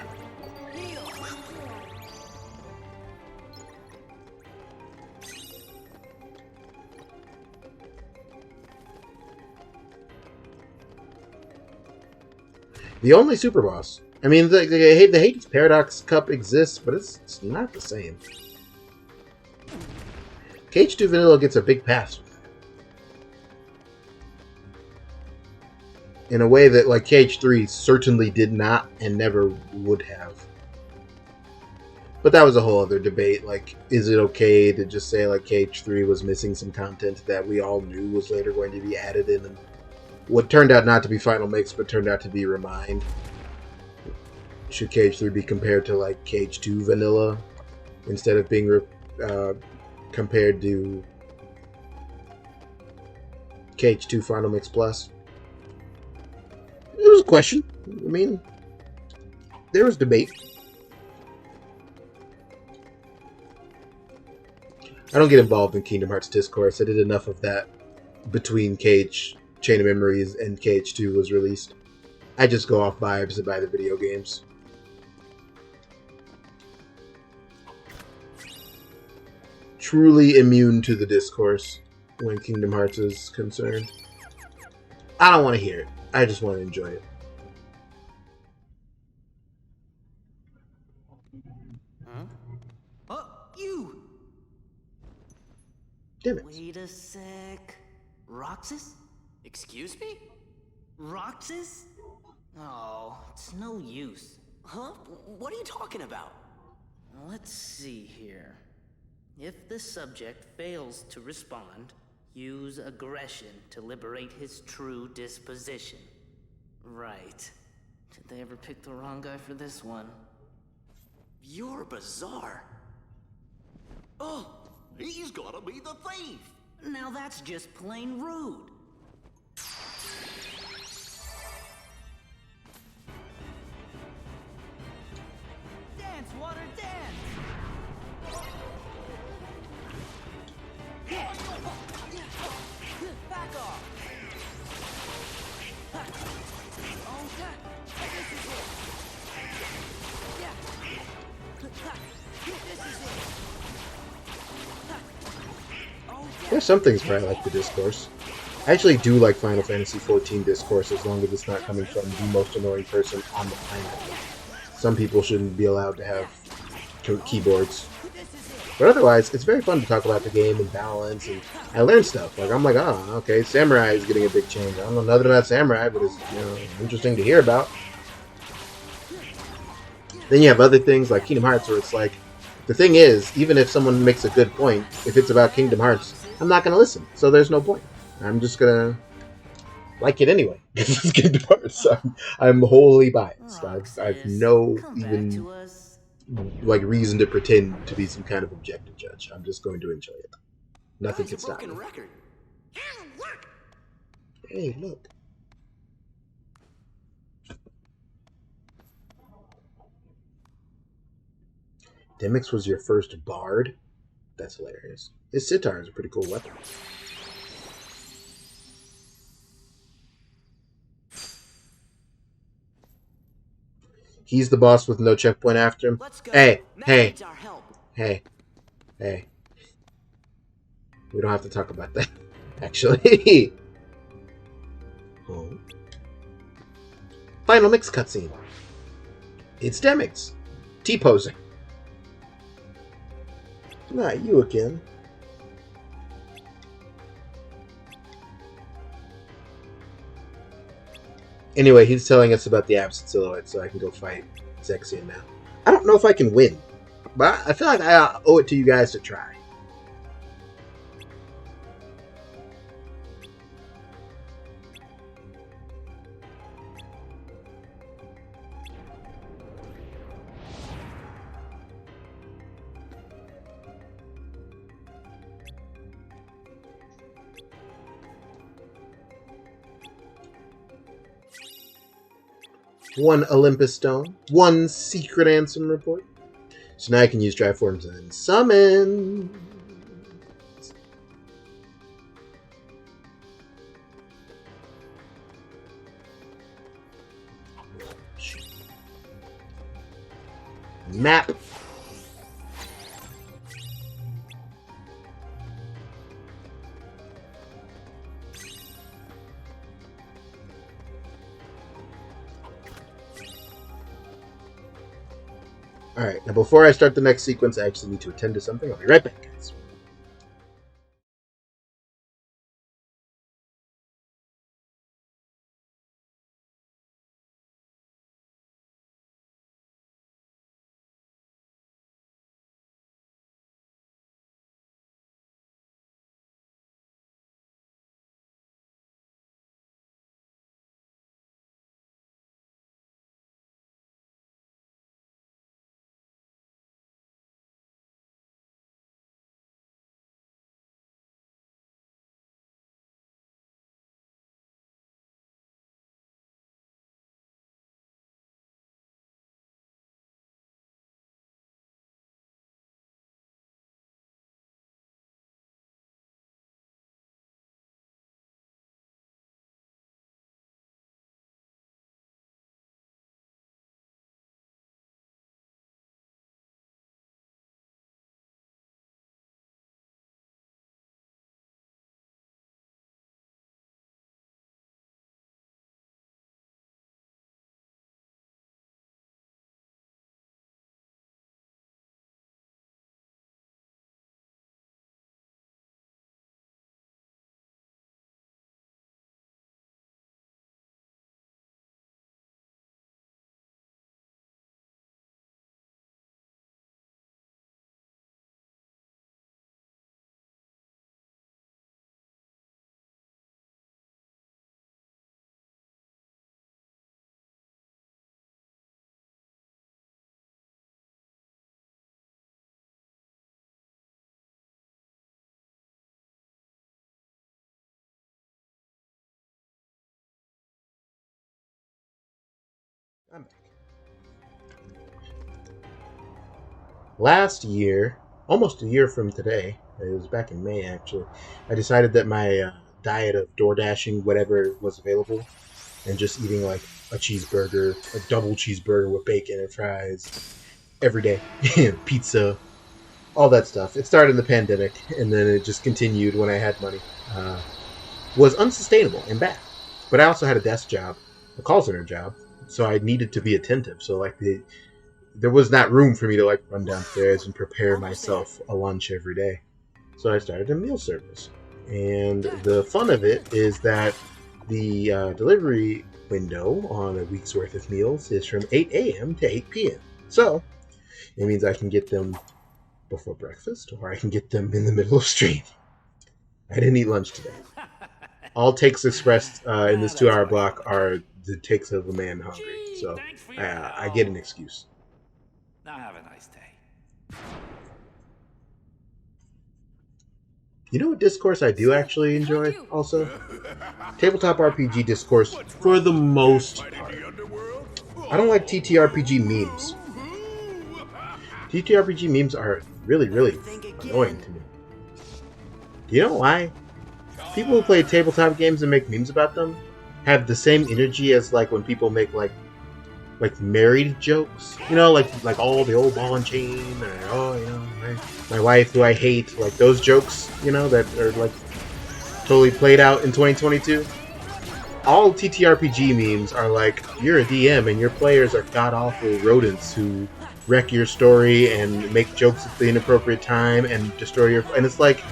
The only super boss. I mean, the Hades Paradox Cup exists, but it's not the same. KH2 Vanilla gets a big pass in a way that like KH3 certainly did not and never would have. But that was a whole other debate. Like, is it okay to just say like KH3 was missing some content that we all knew was later going to be added in what turned out not to be Final Mix but turned out to be Remind? Should KH3 be compared to like KH2 Vanilla instead of being compared to KH2 Final Mix Plus? It was a question. I mean, there was debate. I don't get involved in Kingdom Hearts discourse. I did enough of that between KH Chain of Memories and KH2 was released. I just go off vibes and buy the video games. Truly immune to the discourse when Kingdom Hearts is concerned. I don't want to hear it. I just want to enjoy it. Huh? Oh, you! Damn it. Wait a sec. Roxas? Excuse me? Roxas? Oh, it's no use. Huh? What are you talking about? Let's see here. If the subject fails to respond, use aggression to liberate his true disposition. Right. Did they ever pick the wrong guy for this one? You're bizarre. Oh, he's gotta be the thief. Now that's just plain rude. Dance, water, dance! Back off! Oh, God! This is it! Yeah! This is it! There's some things where I like the discourse. I actually do like Final Fantasy XIV discourse as long as it's not coming from the most annoying person on the planet. Some people shouldn't be allowed to have keyboards. But otherwise, it's very fun to talk about the game and balance, and I learn stuff. Like, I'm like, oh, okay, Samurai is getting a big change. I don't know nothing about Samurai, but it's, you know, interesting to hear about. Then you have other things like Kingdom Hearts where it's like, the thing is, even if someone makes a good point, if it's about Kingdom Hearts, I'm not going to listen. So there's no point. I'm just going to like it anyway. It's Kingdom Hearts. I'm wholly biased. I've no even like reason to pretend to be some kind of objective judge. I'm just going to enjoy it. Nothing can stop me. Record. Hey, look. Demix was your first bard? That's hilarious. His sitar is a pretty cool weapon. He's the boss with no checkpoint after him. Hey, hey, hey, hey. We don't have to talk about that, actually. Oh. Final mix cutscene. It's Demix. T-posing. Not you again. Anyway, he's telling us about the absent silhouette, so I can go fight Zexion now. I don't know if I can win, but I feel like I owe it to you guys to try. One Olympus Stone, one Secret Ansem Report. So now I can use Triforms and summon. Map. Alright, now before I start the next sequence, I actually need to attend to something. I'll be right back, guys. I'm back. Last year, almost a year from today, it was back in May actually, I decided that my diet of door dashing whatever was available and just eating like a cheeseburger, a double cheeseburger with bacon and fries every day, pizza, all that stuff. It started in the pandemic and then it just continued when I had money. Was unsustainable and bad. But I also had a desk job, a call center job, so I needed to be attentive. So like there was not room for me to like run downstairs and prepare myself a lunch every day. So I started a meal service. And the fun of it is that the delivery window on a week's worth of meals is from 8 a.m. to 8 p.m. So it means I can get them before breakfast, or I can get them in the middle of stream. I didn't eat lunch today. All takes expressed in this 2 hour block are the takes of a man hungry. So I get an excuse. Now have a nice day. You know what discourse I do actually enjoy also? Tabletop RPG discourse for the most part. I don't like TTRPG memes. TTRPG memes are really, really annoying to me. Do you know why? People who play tabletop games and make memes about them have the same energy as like when people make like married jokes, you know, like all the old ball and chain, or oh, you know, my wife who I hate, like those jokes, you know, that are like totally played out in 2022. All TTRPG memes are like, you're a DM and your players are god awful rodents who wreck your story and make jokes at the inappropriate time and destroy your. And it's like,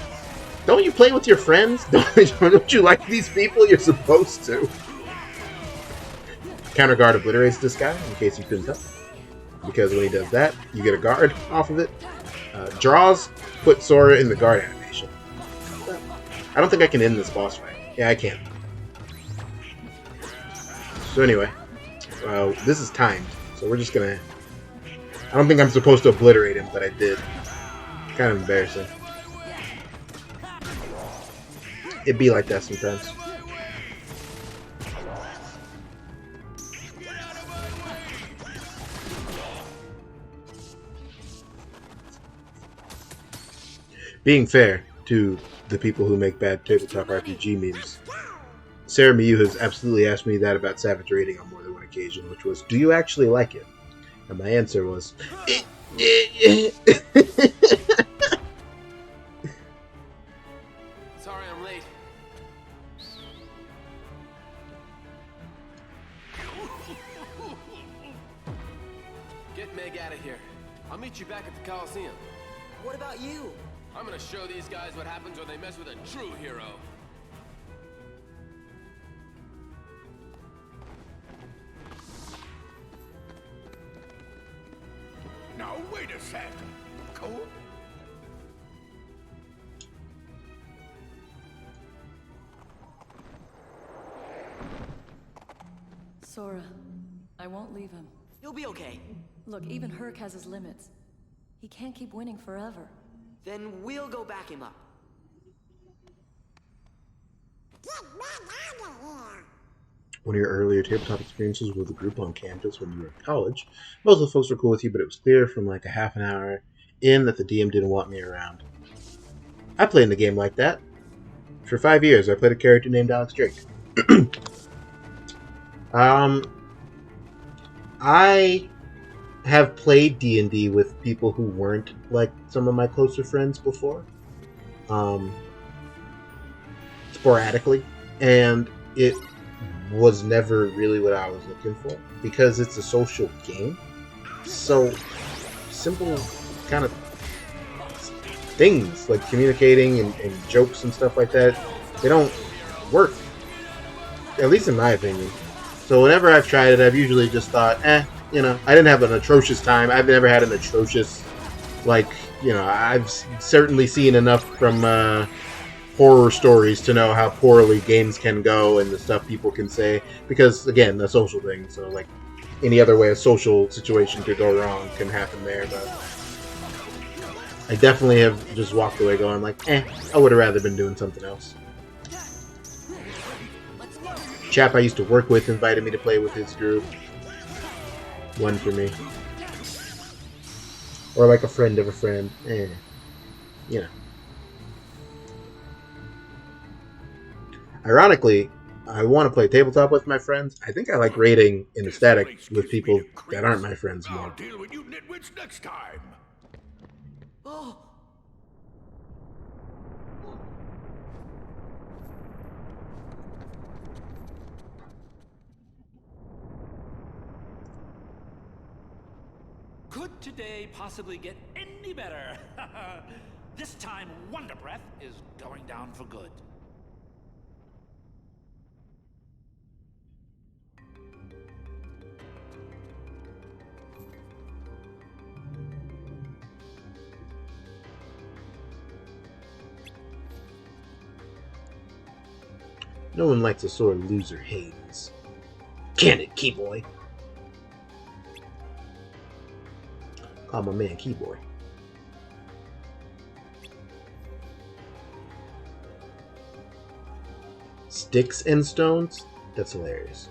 don't you play with your friends? Don't you like these people? You're supposed to. Counter guard obliterates this guy, in case you couldn't tell. Because when he does that, you get a guard off of it. Draws put Sora in the guard animation. I don't think I can end this boss fight. Yeah, I can. So anyway, this is timed, so we're just gonna... I don't think I'm supposed to obliterate him, but I did. Kind of embarrassing. It'd be like that sometimes. Being fair to the people who make bad tabletop RPG memes, Sarah Miyu has absolutely asked me that about Savage Raiding on more than one occasion, which was, do you actually like it? And my answer was, Sorry I'm late. Get Meg out of here. I'll meet you back at the Coliseum. What about you? I'm gonna show these guys what happens when they mess with a true hero. Now, wait a sec. Cool? Sora, I won't leave him. You'll be okay. Look, even Herc has his limits. He can't keep winning forever. Then we'll go back him up. Get Meg out of here. One of your earlier tabletop experiences with a group on campus when you were in college. Most of the folks were cool with you, but it was clear from like a half an hour in that the DM didn't want me around. I played in a game like that. For 5 years, I played a character named Alex Drake. I have played D&D with people who weren't like some of my closer friends before. Sporadically. And it was never really what I was looking for, because it's a social game. So simple kind of things like communicating and jokes and stuff like that, they don't work, at least in my opinion. So whenever I've tried it, I've usually just thought, you know, I didn't have an atrocious time. I've never had an atrocious, like, you know, I've certainly seen enough from horror stories to know how poorly games can go and the stuff people can say, because again, a social thing. So like any other way a social situation could go wrong can happen there. But I definitely have just walked away going like, I would have rather been doing something else. Chap I used to work with invited me to play with his group. One for me. Or like a friend of a friend. You know. Ironically, I want to play tabletop with my friends. I think I like raiding in a static with people that aren't my friends more. I'll deal with you nitwits next time. Oh. Could today possibly get any better? This time, Wonder Breath is going down for good. No one likes a sore loser, Haynes. Can it, Keyboy? Call my man Keyboy. Sticks and stones? That's hilarious.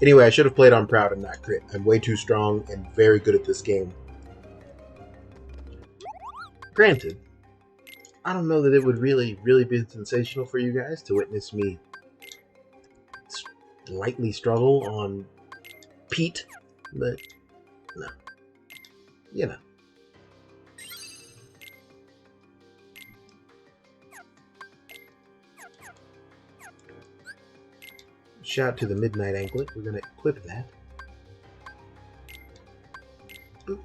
Anyway, I should have played on Proud and not Crit. I'm way too strong and very good at this game. Granted, I don't know that it would really be sensational for you guys to witness me slightly struggle on Pete, but no. You know. Shout out to the Midnight Anklet. We're going to equip that. Boop.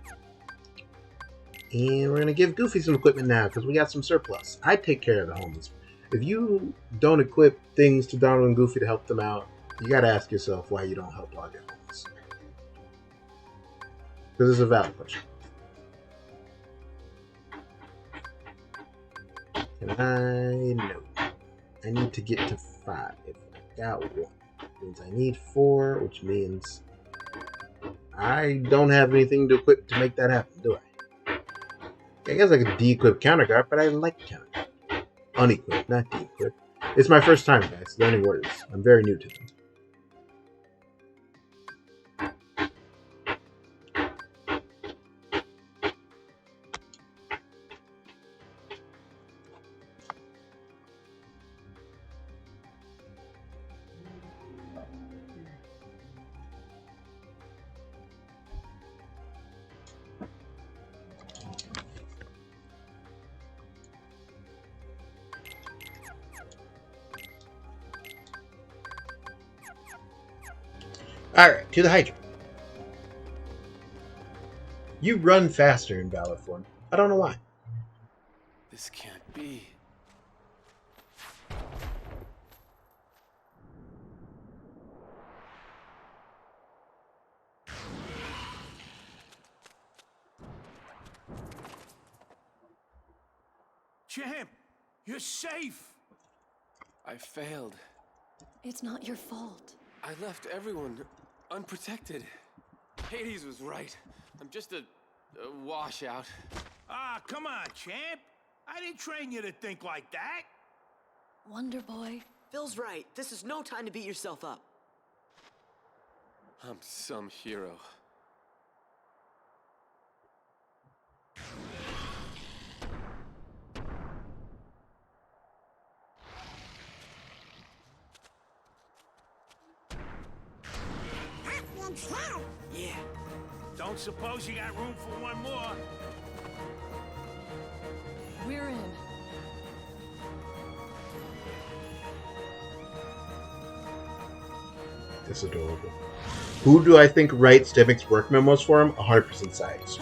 And we're going to give Goofy some equipment now because we got some surplus. I take care of the homies. If you don't equip things to Donald and Goofy to help them out, you got to ask yourself why you don't help all your homies. Because it's a valid question. And I know I need to get to 5. I got 1. Means I need 4, which means I don't have anything to equip to make that happen, do I? I guess I could de-equip Counterguard, but I like Counterguard. Unequip, not de-equip. It's my first time, guys, learning words. I'm very new to them. Alright, to the Hydra. You run faster in Valor form. I don't know why. This can't be. Champ, you're safe. I failed. It's not your fault. I left everyone unprotected. Hades was right. I'm just a washout. Ah, come on, champ. I didn't train you to think like that. Wonder Boy. Phil's right. This is no time to beat yourself up. I'm some hero. Yeah. Don't suppose you got room for one more? We're in. It's adorable. Who do I think writes Devic's work memos for him? 100% Sykes.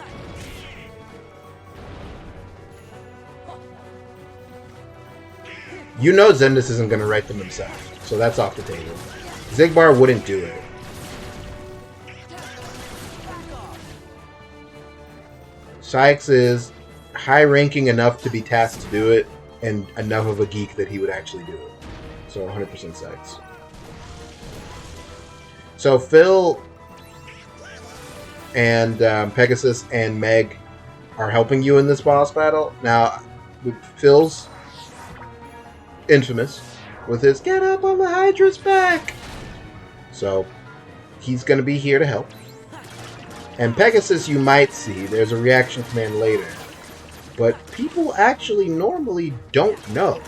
You know Zendis isn't going to write them himself, so that's off the table. Zigbar wouldn't do it. Sykes is high-ranking enough to be tasked to do it, and enough of a geek that he would actually do it. So 100% Sykes. So Phil and Pegasus and Meg are helping you in this boss battle. Now, Phil's infamous with his "get up on the Hydra's back," so he's going to be here to help. And Pegasus, you might see, there's a reaction command later. But people actually normally don't know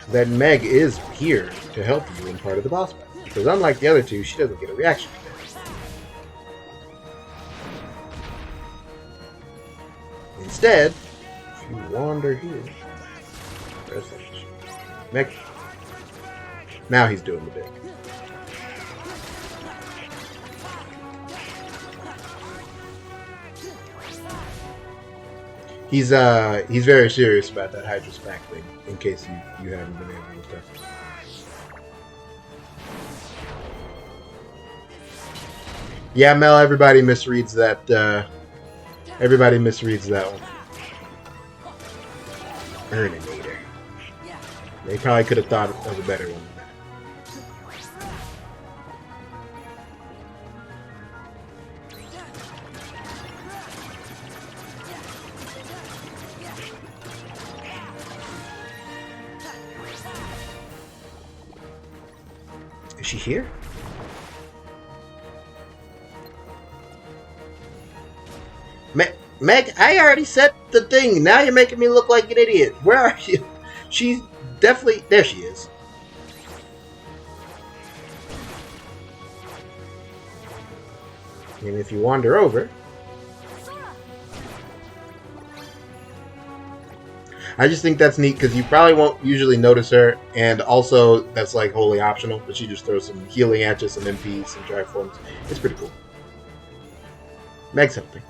that Meg is here to help you in part of the boss battle. Because unlike the other two, she doesn't get a reaction command. Instead, if you wander here, there's that. Meg. Now he's doing the bit. He's very serious about that Hydra's back thing, in case you haven't been able to tell. Yeah, Mel, everybody misreads Everybody misreads that one. Earninator. They probably could have thought of a better one. Is she here? Meg, I already said the thing. Now you're making me look like an idiot. Where are you? She's definitely... There she is. And if you wander over... I just think that's neat because you probably won't usually notice her, and also that's like wholly optional, but she just throws some healing at you, some MPs, some drive forms. It's pretty cool. Meg's helping.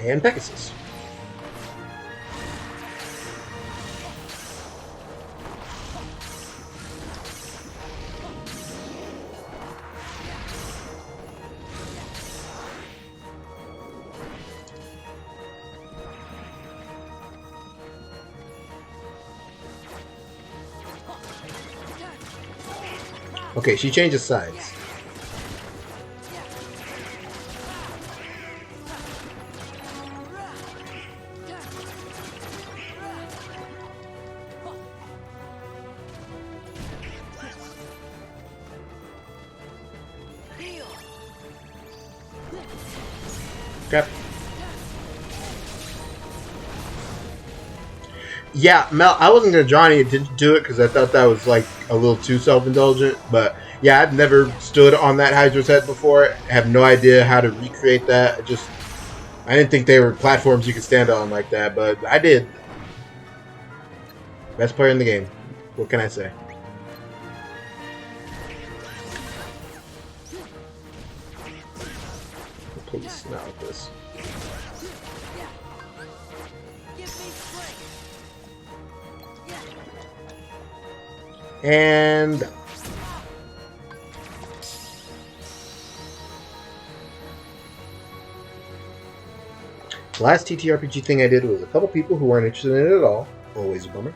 And Pegasus. Okay, she changes sides. Okay. Yeah, Mel, I wasn't going to draw any attention to it because I thought that was like a little too self-indulgent. But yeah, I've never stood on that Hydra's head before. I have no idea how to recreate that. I didn't think they were platforms you could stand on like that, but I did. Best player in the game. What can I say? Please, not with this. And the last TTRPG thing I did was a couple people who weren't interested in it at all. Always a bummer.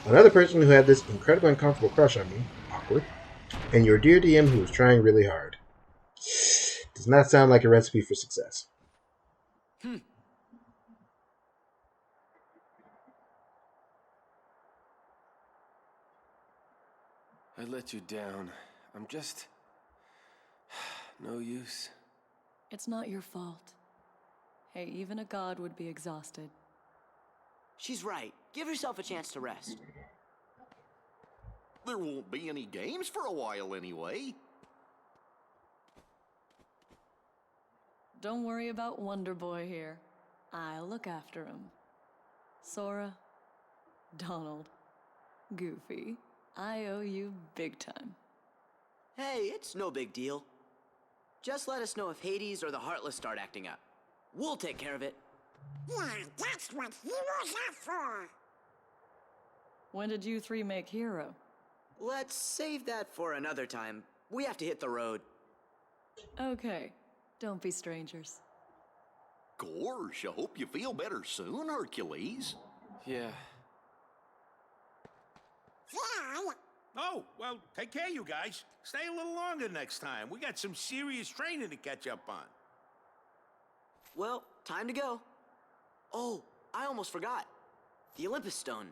Another person who had this incredibly uncomfortable crush on me. Awkward. And your dear DM who was trying really hard. Does not sound like a recipe for success. I let you down. I'm just... no use. It's not your fault. Hey, even a god would be exhausted. She's right. Give yourself a chance to rest. There won't be any games for a while anyway. Don't worry about Wonder Boy here. I'll look after him. Sora, Donald, Goofy, I owe you big time. Hey, it's no big deal. Just let us know if Hades or the Heartless start acting up. We'll take care of it. Yeah, that's what heroes are for. When did you three make Hero? Let's save that for another time. We have to hit the road. Okay, don't be strangers. Gosh, I hope you feel better soon, Hercules. Yeah. Yeah. Oh, well, take care, you guys. Stay a little longer next time. We got some serious training to catch up on. Well, time to go. Oh, I almost forgot. The Olympus Stone.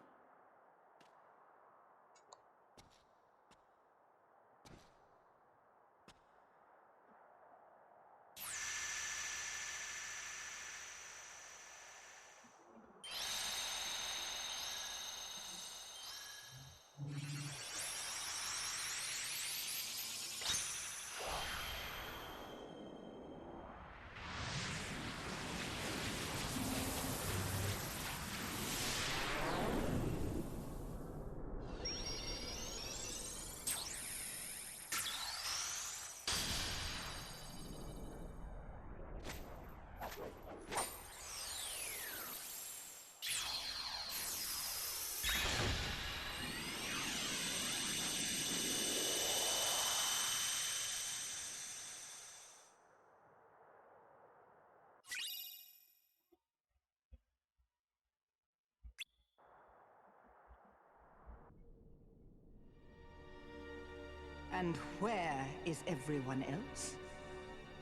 And where is everyone else?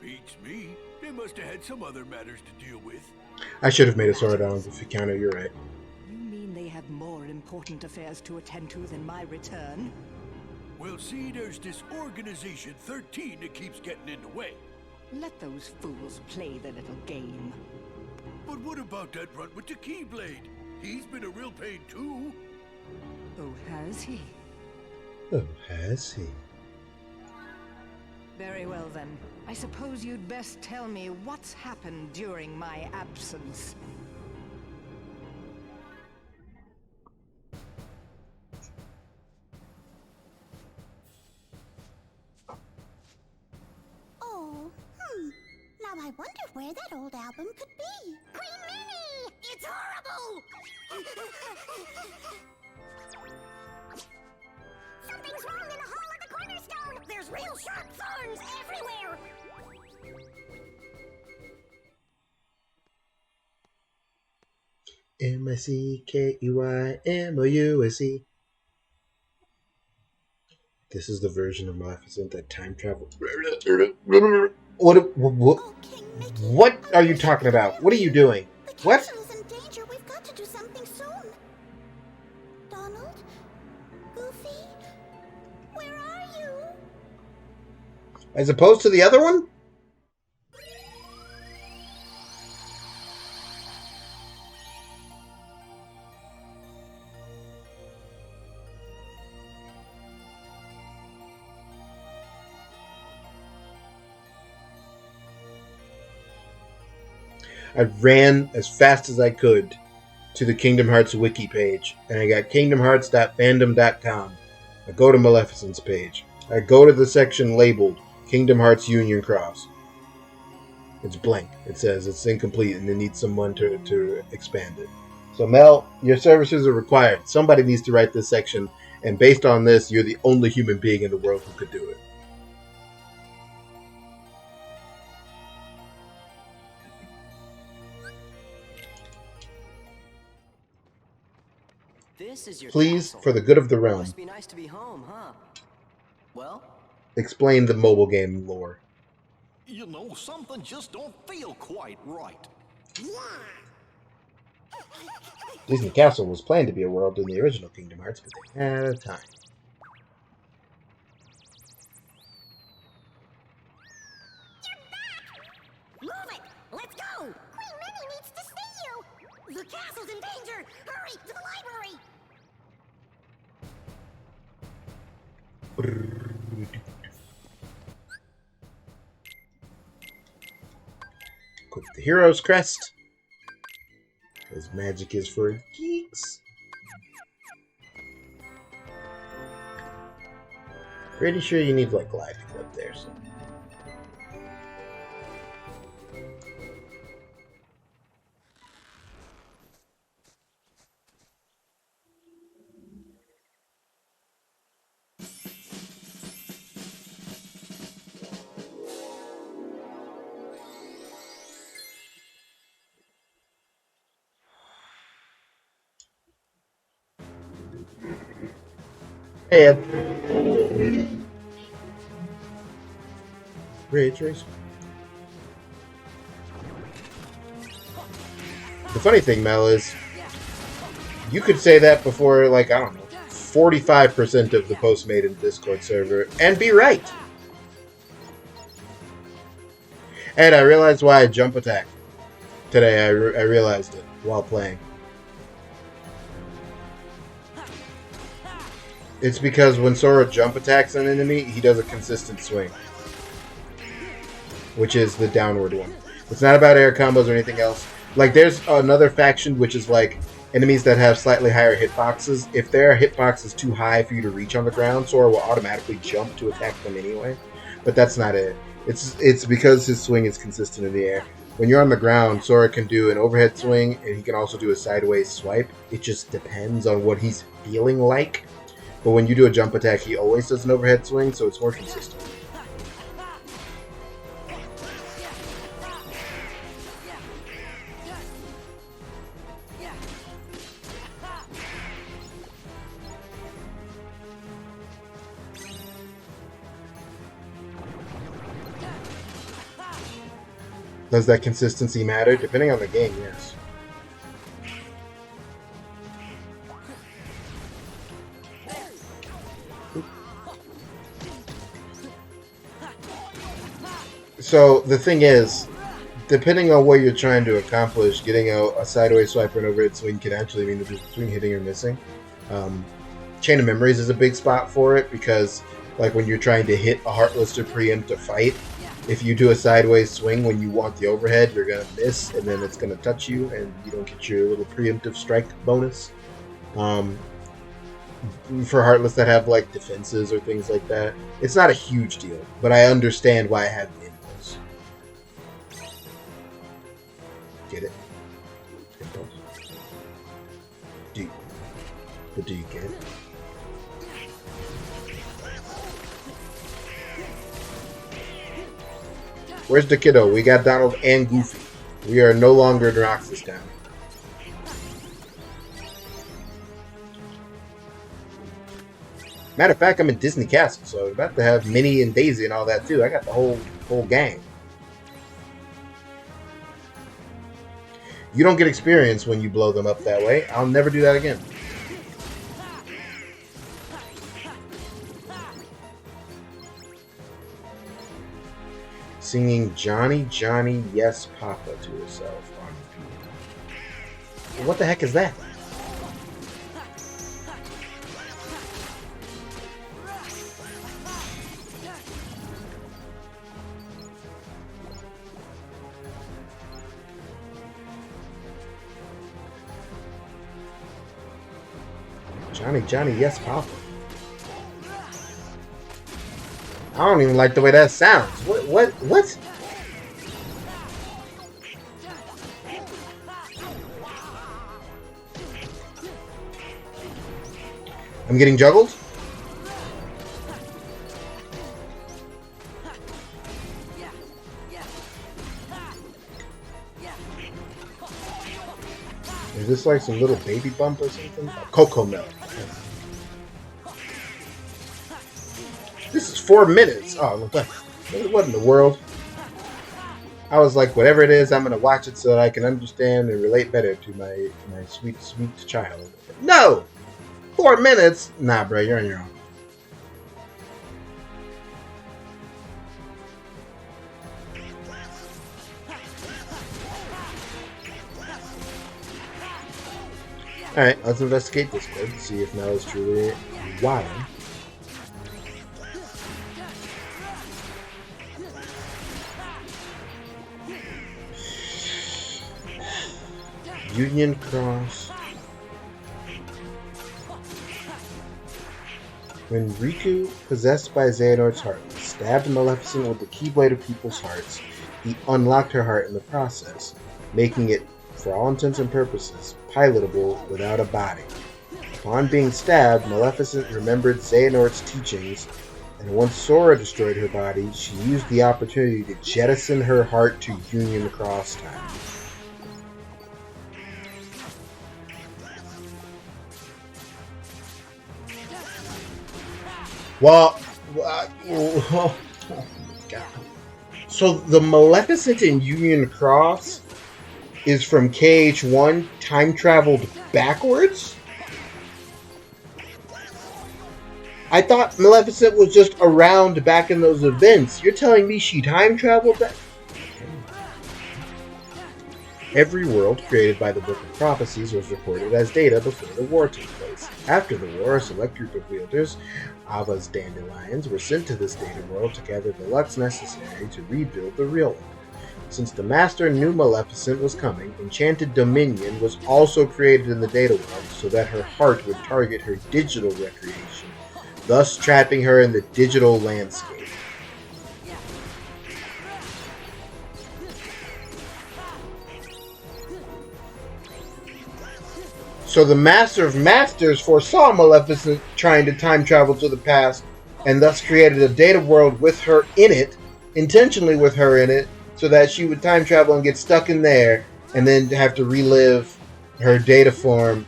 Beats me. They must have had some other matters to deal with. I should have made a Sora Donald Goofy counter, you're right. You mean they have more important affairs to attend to than my return? Well, see, there's this Organization 13 that keeps getting in the way. Let those fools play their little game. But what about that runt with the Keyblade? He's been a real pain, too. Oh, has he? Oh, has he? Very well, then. I suppose you'd best tell me what's happened during my absence. Oh, Now I wonder where that old album could be. Queen Minnie! It's horrible! Something's wrong in the hall of the cornerstone! There's real sharp thorns everywhere! MICKEYMOUSE. This is the version of Maleficent that time travel. What are you talking about? What are you doing? What? The castle is in danger. We've got to do something soon. Donald? Goofy? Where are you? As opposed to the other one? I ran as fast as I could to the Kingdom Hearts wiki page, and I got kingdomhearts.fandom.com. I go to Maleficent's page. I go to the section labeled Kingdom Hearts Union Cross. It's blank. It says it's incomplete and it needs someone to expand it. So Mel, your services are required. Somebody needs to write this section, and based on this, you're the only human being in the world who could do it. This is your Please, castle. for the good of the realm, Must be nice to be home, huh? Well, explain the mobile game lore. You know, something just don't feel quite right. Disney Castle was planned to be a world in the original Kingdom Hearts, but they had a time. Move it! Let's go! Queen Minnie needs to see you! The castle's in danger! Hurry to the library! Equip the hero's crest, because magic is for geeks. Pretty sure you need like glide to get up there. So. Hey, Ed. Ridge Racer. The funny thing, Mel, is you could say that before, like, I don't know, 45% of the posts made in the Discord server, and be right. Ed, I realized why I jump attack today. I realized it while playing. It's because when Sora jump attacks an enemy, he does a consistent swing, which is the downward one. It's not about air combos or anything else. Like, there's another faction which is like enemies that have slightly higher hitboxes. If their hitbox is too high for you to reach on the ground, Sora will automatically jump to attack them anyway. But that's not it. It's because his swing is consistent in the air. When you're on the ground, Sora can do an overhead swing, and he can also do a sideways swipe. It just depends on what he's feeling like. But when you do a jump attack, he always does an overhead swing, so it's more consistent. Does that consistency matter? Depending on the game, yes. So the thing is, depending on what you're trying to accomplish, getting a sideways swipe or an overhead swing can actually mean the difference between hitting or missing. Chain of Memories is a big spot for it because, like, when you're trying to hit a Heartless to preempt a fight, if you do a sideways swing when you want the overhead, you're going to miss, and then it's going to touch you, and you don't get your little preemptive strike bonus. For Heartless that have, like, defenses or things like that, it's not a huge deal, but I understand why I have the impulse. Get it? Impulse. But do you get it? Where's the kiddo? We got Donald and Goofy. We are no longer in Roxas Town. Matter of fact, I'm in Disney Castle, so I'm about to have Minnie and Daisy and all that too. I got the whole gang. You don't get experience when you blow them up that way. I'll never do that again. Singing Johnny, Johnny, Yes, Papa to herself on repeat. What the heck is that? Johnny, Johnny, Yes, Papa. I don't even like the way that sounds. What? I'm getting juggled? Is this like some little baby bump or something? Cocoa milk. This is 4 minutes. Oh, what in the world? I was like, whatever it is, I'm going to watch it so that I can understand and relate better to my sweet, sweet child. No! 4 minutes? Nah, bro, you're on your own. Alright, let's investigate this code to see if Mel is truly wild. Union Cross. When Riku, possessed by Xehanort's heart, stabbed Maleficent with the Keyblade of People's Hearts, he unlocked her heart in the process, making it, for all intents and purposes, pilotable without a body. Upon being stabbed, Maleficent remembered Xehanort's teachings, and once Sora destroyed her body, she used the opportunity to jettison her heart to Union Cross Town. Well, oh my God. So the Maleficent in Union Cross is from KH1 time traveled backwards? I thought Maleficent was just around back in those events. You're telling me she time traveled back? Every world created by the Book of Prophecies was recorded as data before the war took place. After the war, a select group of wielders, Ava's dandelions, were sent to this data world to gather the lucks necessary to rebuild the real one. Since the Master knew Maleficent was coming, Enchanted Dominion was also created in the data world so that her heart would target her digital recreation, thus trapping her in the digital landscape. So the Master of Masters foresaw Maleficent trying to time travel to the past, and thus created a data world with her in it, intentionally with her in it, so that she would time travel and get stuck in there, and then have to relive her data form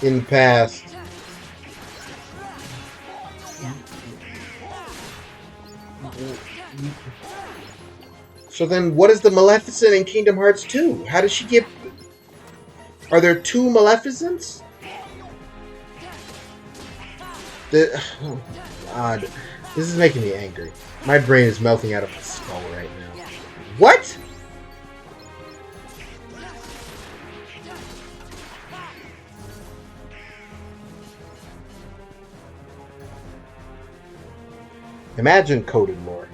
in the past. So then, what is the Maleficent in Kingdom Hearts 2? How did she get... Are there two Maleficents? Oh, God. This is making me angry. My brain is melting out of my skull right now. What? Imagine coded lore.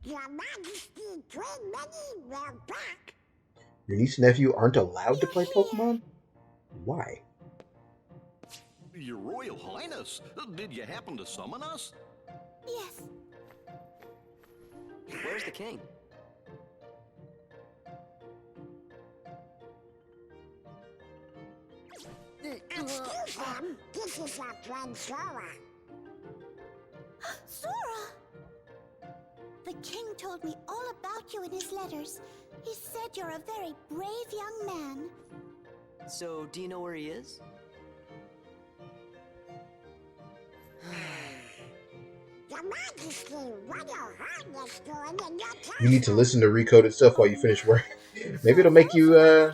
Your Majesty, Queen Minnie will back. Your niece and nephew aren't allowed to play Pokemon? Why? Your Royal Highness, did you happen to summon us? Yes. Where's the king? Excuse them, this is our friend Zora. Zora! The king told me all about you in his letters. He said you're a very brave young man. So, do you know where he is? Your Majesty, what your highness doing in your castle? You need to listen to recoded stuff while you finish work. Maybe it'll make you,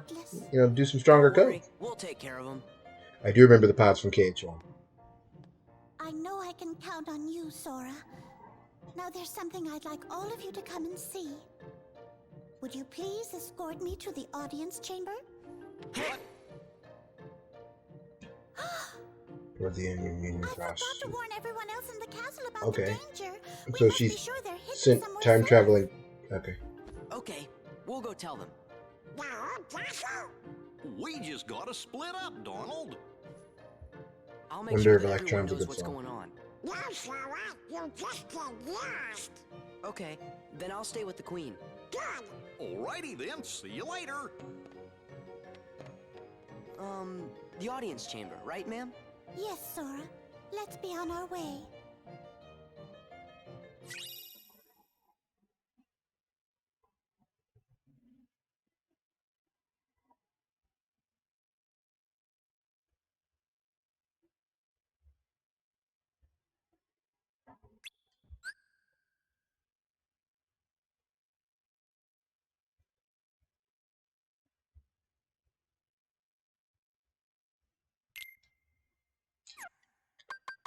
do some stronger code. We'll take care of him. I do remember the pods from KH1. I know I can count on you, Sora. Now there's something I'd like all of you to come and see. Would you please escort me to the audience chamber? What? Toward the end, you I forgot to warn everyone else in the castle about Okay. the danger. We So must she's be sure they're hidden sent somewhere time safe. traveling. Okay. Okay, we'll go tell them. The whole castle? We just gotta split up, Donald. I'll make Wonder sure if that Electron's everyone a knows good what's song. going on. No, Sora, you just get lost. Okay, then I'll stay with the queen. Good. Alrighty then, see you later. The audience chamber, right, ma'am? Yes, Sora. Let's be on our way.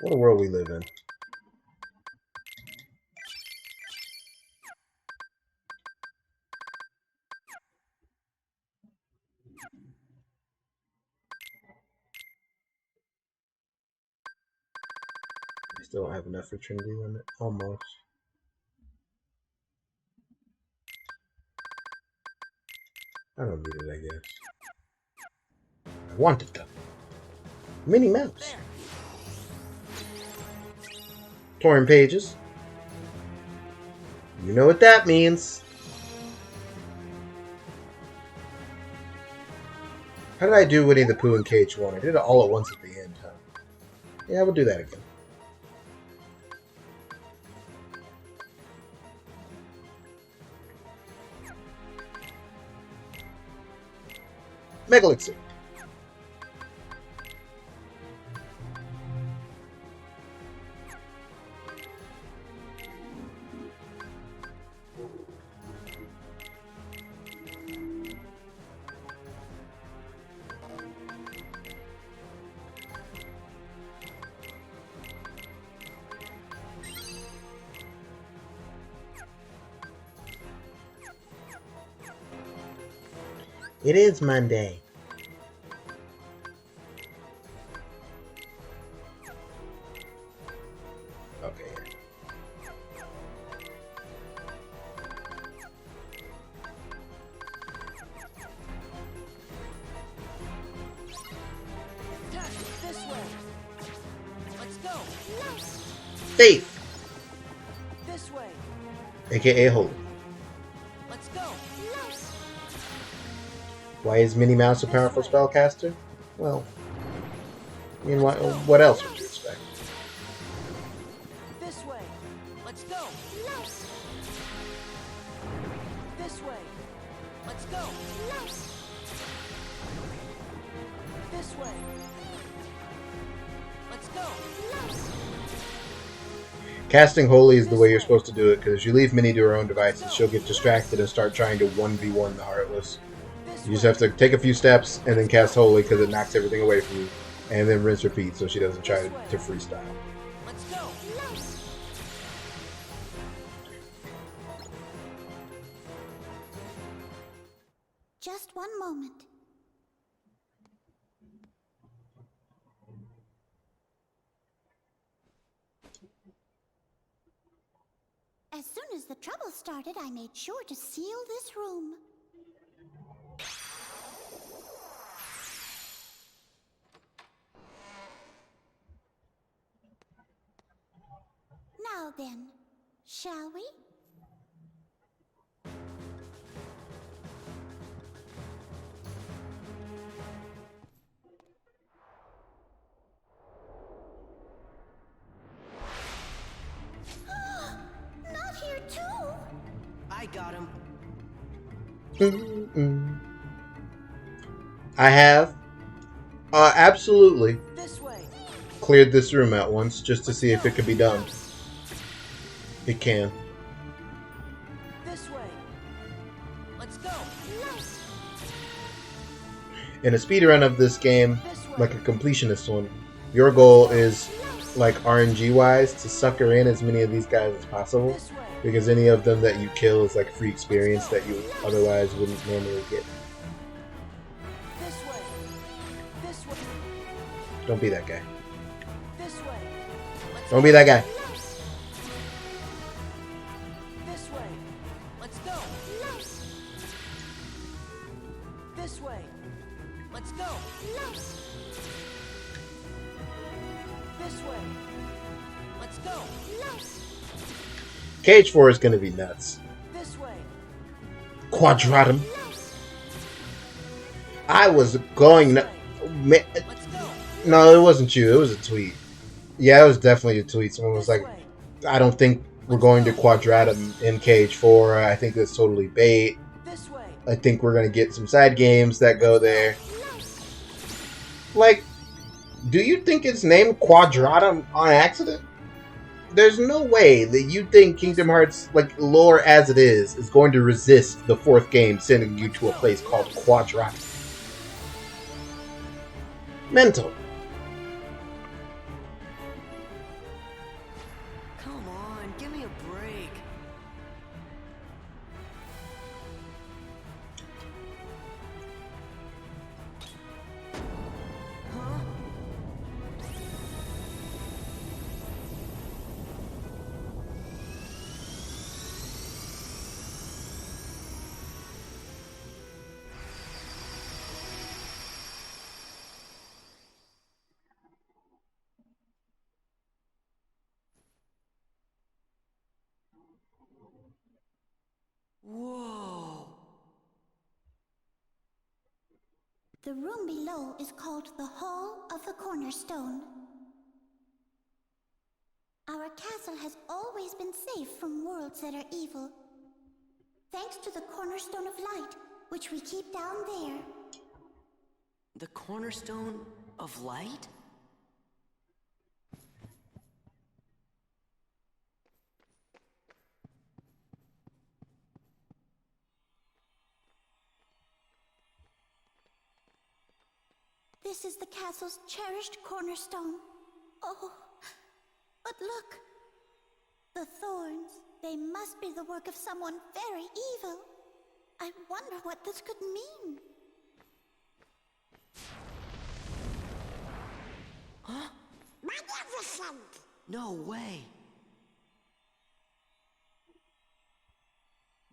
What a world we live in. I still don't have enough for Trinity Limit. Almost. I don't need it, I guess. I want it though. Minnie Mouse. Torn pages. You know what that means. How did I do Winnie the Pooh in KH1? I did it all at once at the end, huh? Yeah, we'll do that again. Megalixir. It is Monday. Okay. This way. Let's go. Faith, This way. aka Holy. Let's go. Why is Minnie Mouse a powerful spellcaster? Well, I mean, what else would you expect? This way. Let's go. This way. Let's go. This way. Let's go. Casting Holy is the way you're supposed to do it, because if you leave Minnie to her own devices, she'll get distracted and start trying to 1v1 the Heartless. You just have to take a few steps and then cast Holy, because it knocks everything away from you, and then rinse repeat so she doesn't try to freestyle. Let's go. Just one moment. As soon as the trouble started, I made sure to seal this room. Now then, shall we? Not here too. I got him. I have absolutely This way. cleared this room out once just to see if it could be done. It can. This way. Let's go. In a speedrun of this game, like a completionist one, your goal is, like RNG wise, to sucker in as many of these guys as possible, because any of them that you kill is like free experience that you otherwise wouldn't normally get. This way. This way. Don't be that guy. This way. Don't be that guy. This way. Let's go. This way. Let's go. This way. Let's go. Cage 4 is going to be nuts. This way. Quadratum. I was going... No, it wasn't you. It was a tweet. Yeah, it was definitely a tweet. Someone was like, I don't think we're going to Quadratum in Cage 4. I think that's totally bait. I think we're going to get some side games that go there. Like, do you think it's named Quadratum on accident? There's no way that you think Kingdom Hearts, like, lore as it is going to resist the fourth game sending you to a place called Quadratum. Mental. Come on, give me a break. Huh? Whoa. The room below is called the Hall of the Cornerstone. Our castle has always been safe from worlds that are evil, thanks to the Cornerstone of Light, which we keep down there. The cornerstone of light? This is the castle's cherished cornerstone. Oh, but look! The thorns, they must be the work of someone very evil. I wonder what this could mean. Huh? Magnificent! No way.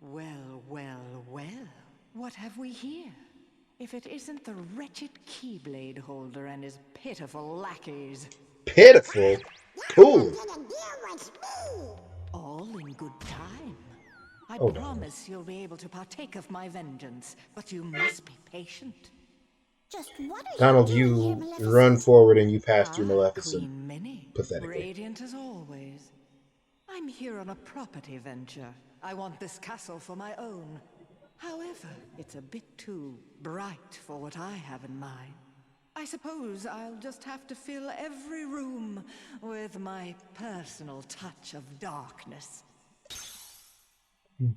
Well, well, well. What have we here? If it isn't the wretched Keyblade holder and his pitiful lackeys. Pitiful? Cool. All in good time. I Hold on. promise you'll be able to partake of my vengeance, but you must be patient. Just what are Donald, you doing here, you Maleficent? run forward and you pass through Queen Maleficent. Minnie. Pathetically. Radiant as always. I'm here on a property venture. I want this castle for my own. However, it's a bit too bright for what I have in mind. I suppose I'll just have to fill every room with my personal touch of darkness.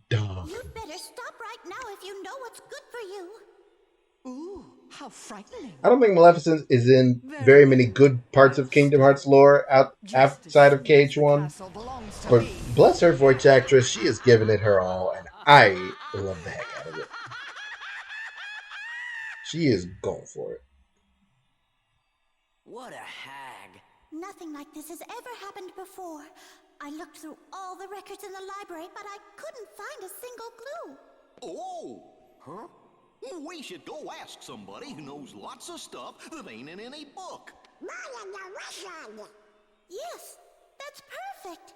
Dark. You'd better stop right now if you know what's good for you. Ooh, how frightening. I don't think Maleficent is in very many good parts of Kingdom Hearts lore outside of KH1. But bless her voice actress, she is giving it her all, and I love the heck out of it. She is going for it. What a hag. Nothing like this has ever happened before. I looked through all the records in the library, but I couldn't find a single clue. Oh, huh? We should go ask somebody who knows lots of stuff that ain't in any book. Yes, that's perfect.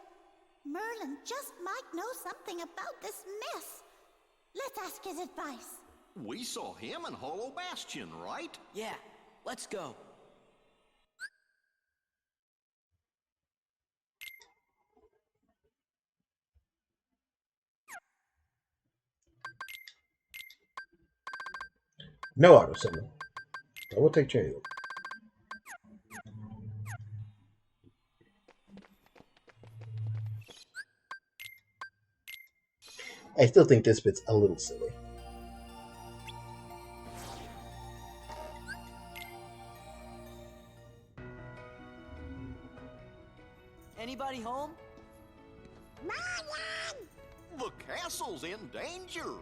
Merlin just might know something about this mess. Let's ask his advice. We saw him in Hollow Bastion, right? Yeah, let's go. No auto summon. I will take Cherry. I still think this bit's a little silly. Anybody home? Merlin! The castle's in danger.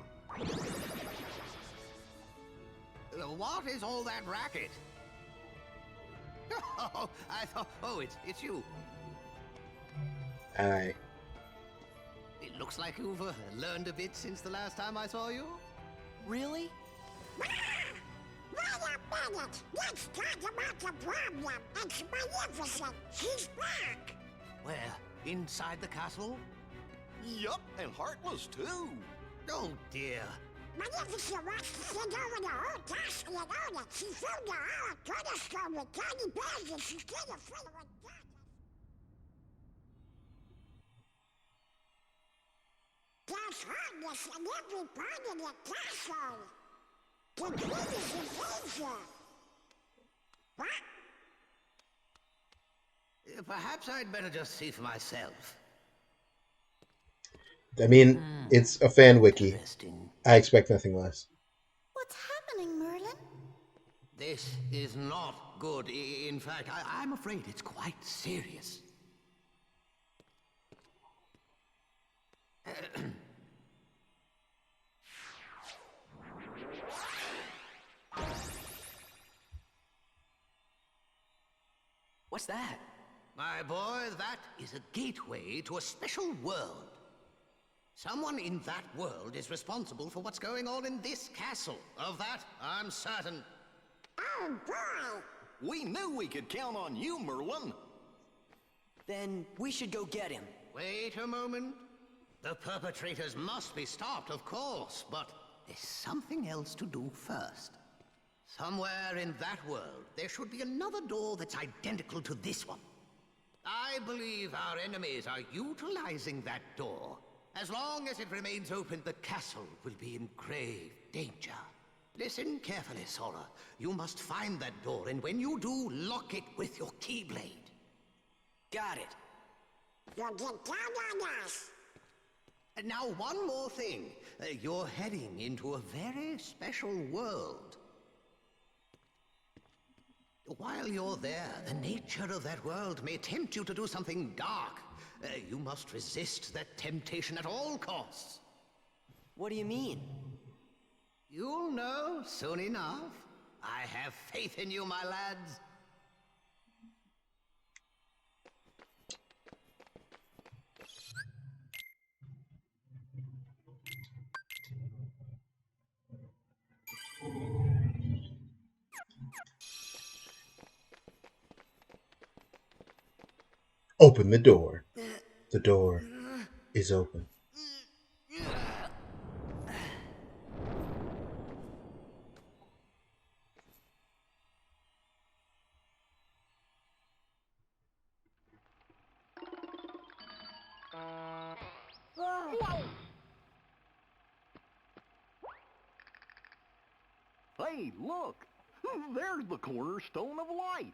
What is all that racket? Oh, I thought. Oh, it's you. Aye. It looks like you've learned a bit since the last time I saw you. Really? Wait a minute! Let's talk about the problem. It's Maleficent. She's back. Where? Inside the castle? Yup, and Heartless too. Oh dear. Maleficent wants to send over the whole castle and own it. She filled the whole cornerstone with tiny bags and she's gonna fill it with dirt. There's hardness in every part of the castle. The queen is in danger. What? Perhaps I'd better just see for myself. I mean, it's a fan wiki. I expect nothing less. What's happening, Merlin? This is not good. In fact, I'm afraid it's quite serious. What's that? My boy, that is a gateway to a special world. Someone in that world is responsible for what's going on in this castle. Of that, I'm certain. Oh, boy! We knew we could count on you, Merlin. Then we should go get him. Wait a moment. The perpetrators must be stopped, of course, but there's something else to do first. Somewhere in that world, there should be another door that's identical to this one. I believe our enemies are utilizing that door. As long as it remains open, the castle will be in grave danger. Listen carefully, Sora. You must find that door, and when you do, lock it with your Keyblade. Got it. You'll get down on us. And now, one more thing. You're heading into a very special world. While you're there, the nature of that world may tempt you to do something dark. You must resist that temptation at all costs. What do you mean? You'll know soon enough. I have faith in you, my lads. Open the door. The door is open. Hey, look! There's the cornerstone of light.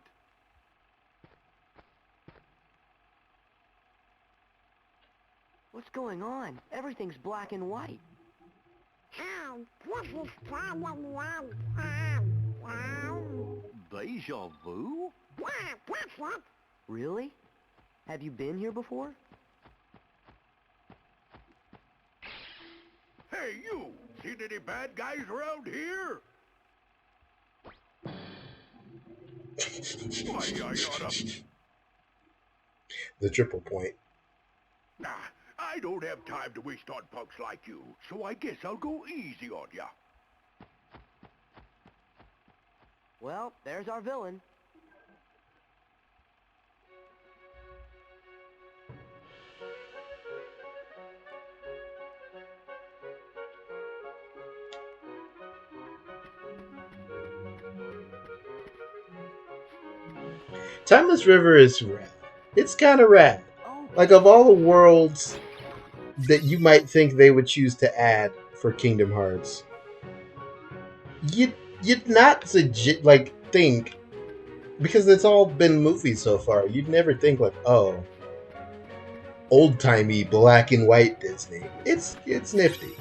What's going on? Everything's black and white. Deja vu? Really? Have you been here before? Hey, you! Seen any bad guys around here? Why, I oughta... The triple point. Nah, I don't have time to waste on punks like you, so I guess I'll go easy on ya. Well, there's our villain. Timeless River is rad. It's kind of rad. Like, of all the worlds that you might think they would choose to add for Kingdom Hearts, you'd not think, because it's all been movies so far, you'd never think like, oh, old-timey black and white Disney. It's nifty.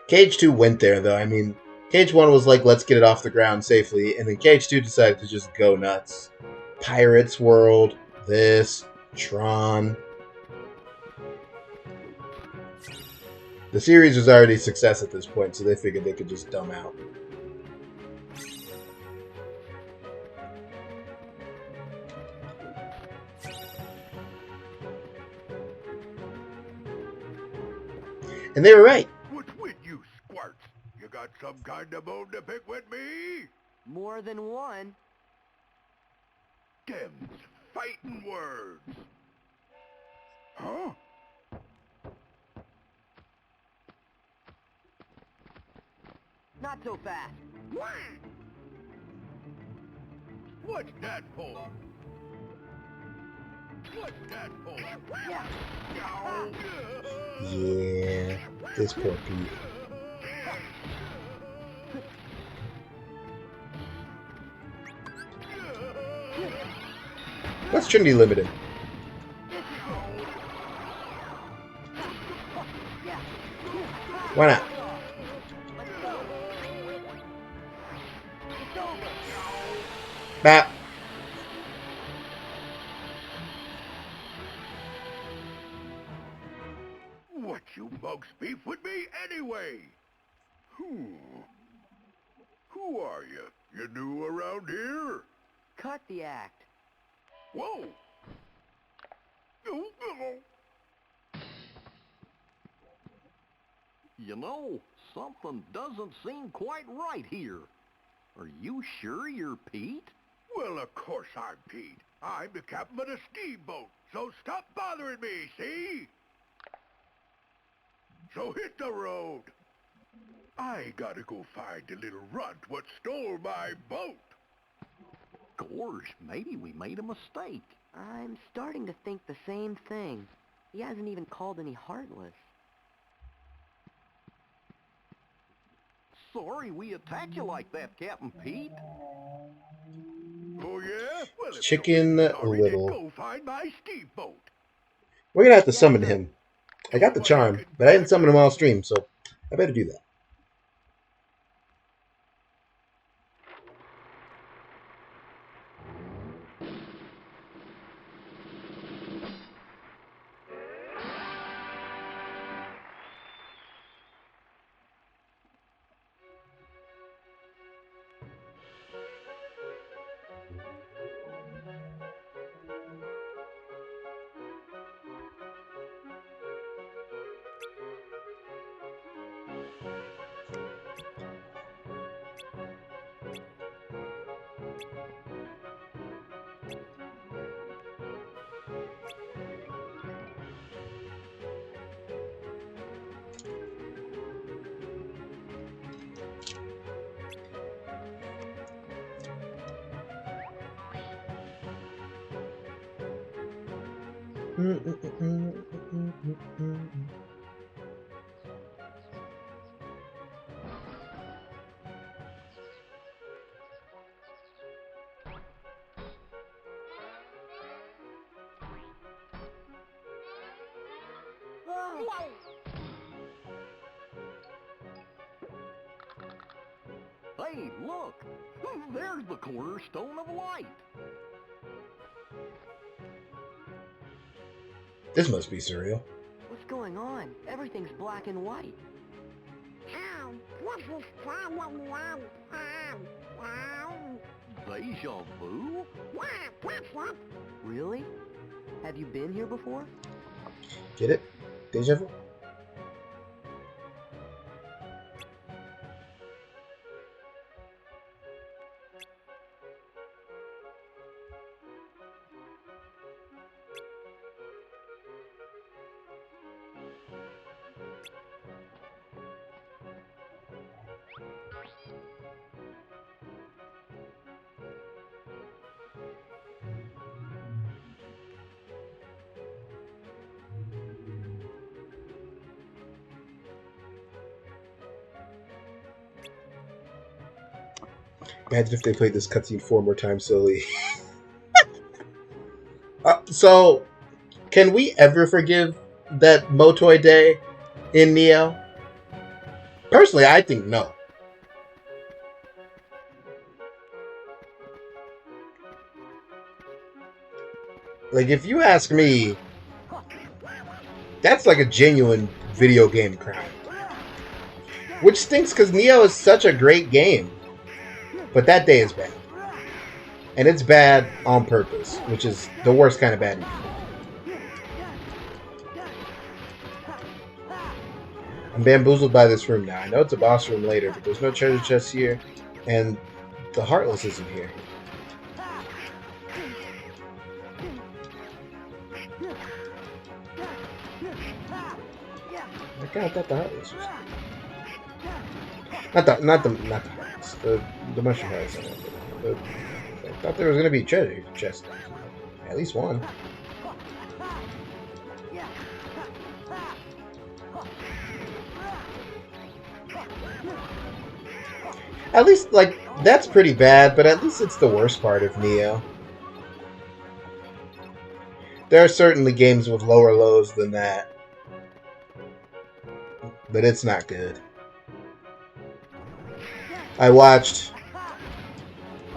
Cage 2 went there, though. I mean, Cage 1 was like, let's get it off the ground safely, and then Cage 2 decided to just go nuts. Pirates World, this, Tron. The series was already a success at this point, so they figured they could just dumb out. And they were right. What's with you, squirts? You got some kind of bone to pick with me? More than one. Them's fighting words. Huh? Not so fast. What's that for? What's that for? Yeah. Yeah, this poor Pete. What's Trinity Limited? Why not? Bap. What you mugs beef with me anyway? Who are you? You new around here? Cut the act. Whoa! You know, something doesn't seem quite right here. Are you sure you're Pete? Well, of course I'm Pete. I'm the captain of the steamboat, so stop bothering me, see? So hit the road. I gotta go find the little runt what stole my boat. Gosh, maybe we made a mistake. I'm starting to think the same thing. He hasn't even called any Heartless. Sorry we attacked you like that, Captain Pete. Oh, yeah? Well, if Chicken you're sorry, then Little. go find my steamboat. We're gonna have to summon him. I got the charm, but I didn't summon him all stream, so I better do that. Hey, look! There's the cornerstone of light! This must be surreal. What's going on? Everything's black and white. Deja vu? Really? Have you been here before? Get it? Deja vu? Imagine if they played this cutscene 4 more times silly. So, can we ever forgive that Motoi Day in Neo? Personally, I think no. Like, if you ask me, that's like a genuine video game crime. Which stinks because Neo is such a great game. But that day is bad. And it's bad on purpose, which is the worst kind of bad. I'm bamboozled by this room now. I know it's a boss room later, but there's no treasure chest here, and the Heartless isn't here. I thought the Heartless was not the Heartless, the Mushroom Heartless. I thought there was gonna be a treasure chest, at least one. At least, like, that's pretty bad, but at least it's the worst part of Neo. There are certainly games with lower lows than that. But it's not good. I watched...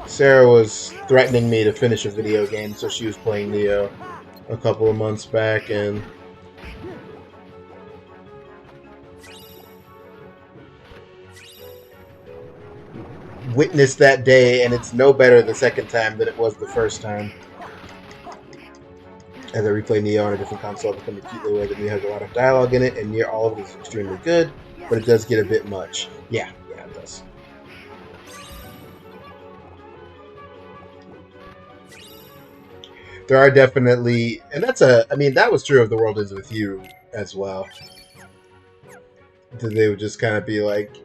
Sarah was threatening me to finish a video game, so she was playing Neo a couple of months back, and... witnessed that day, and it's no better the second time than it was the first time. As I replay Neo on a different console, I become acutely aware that Neo has a lot of dialogue in it, and near all of it is extremely good, but it does get a bit much. Yeah, it does. There are definitely, and that was true of The World Is With You as well. That they would just kind of be like,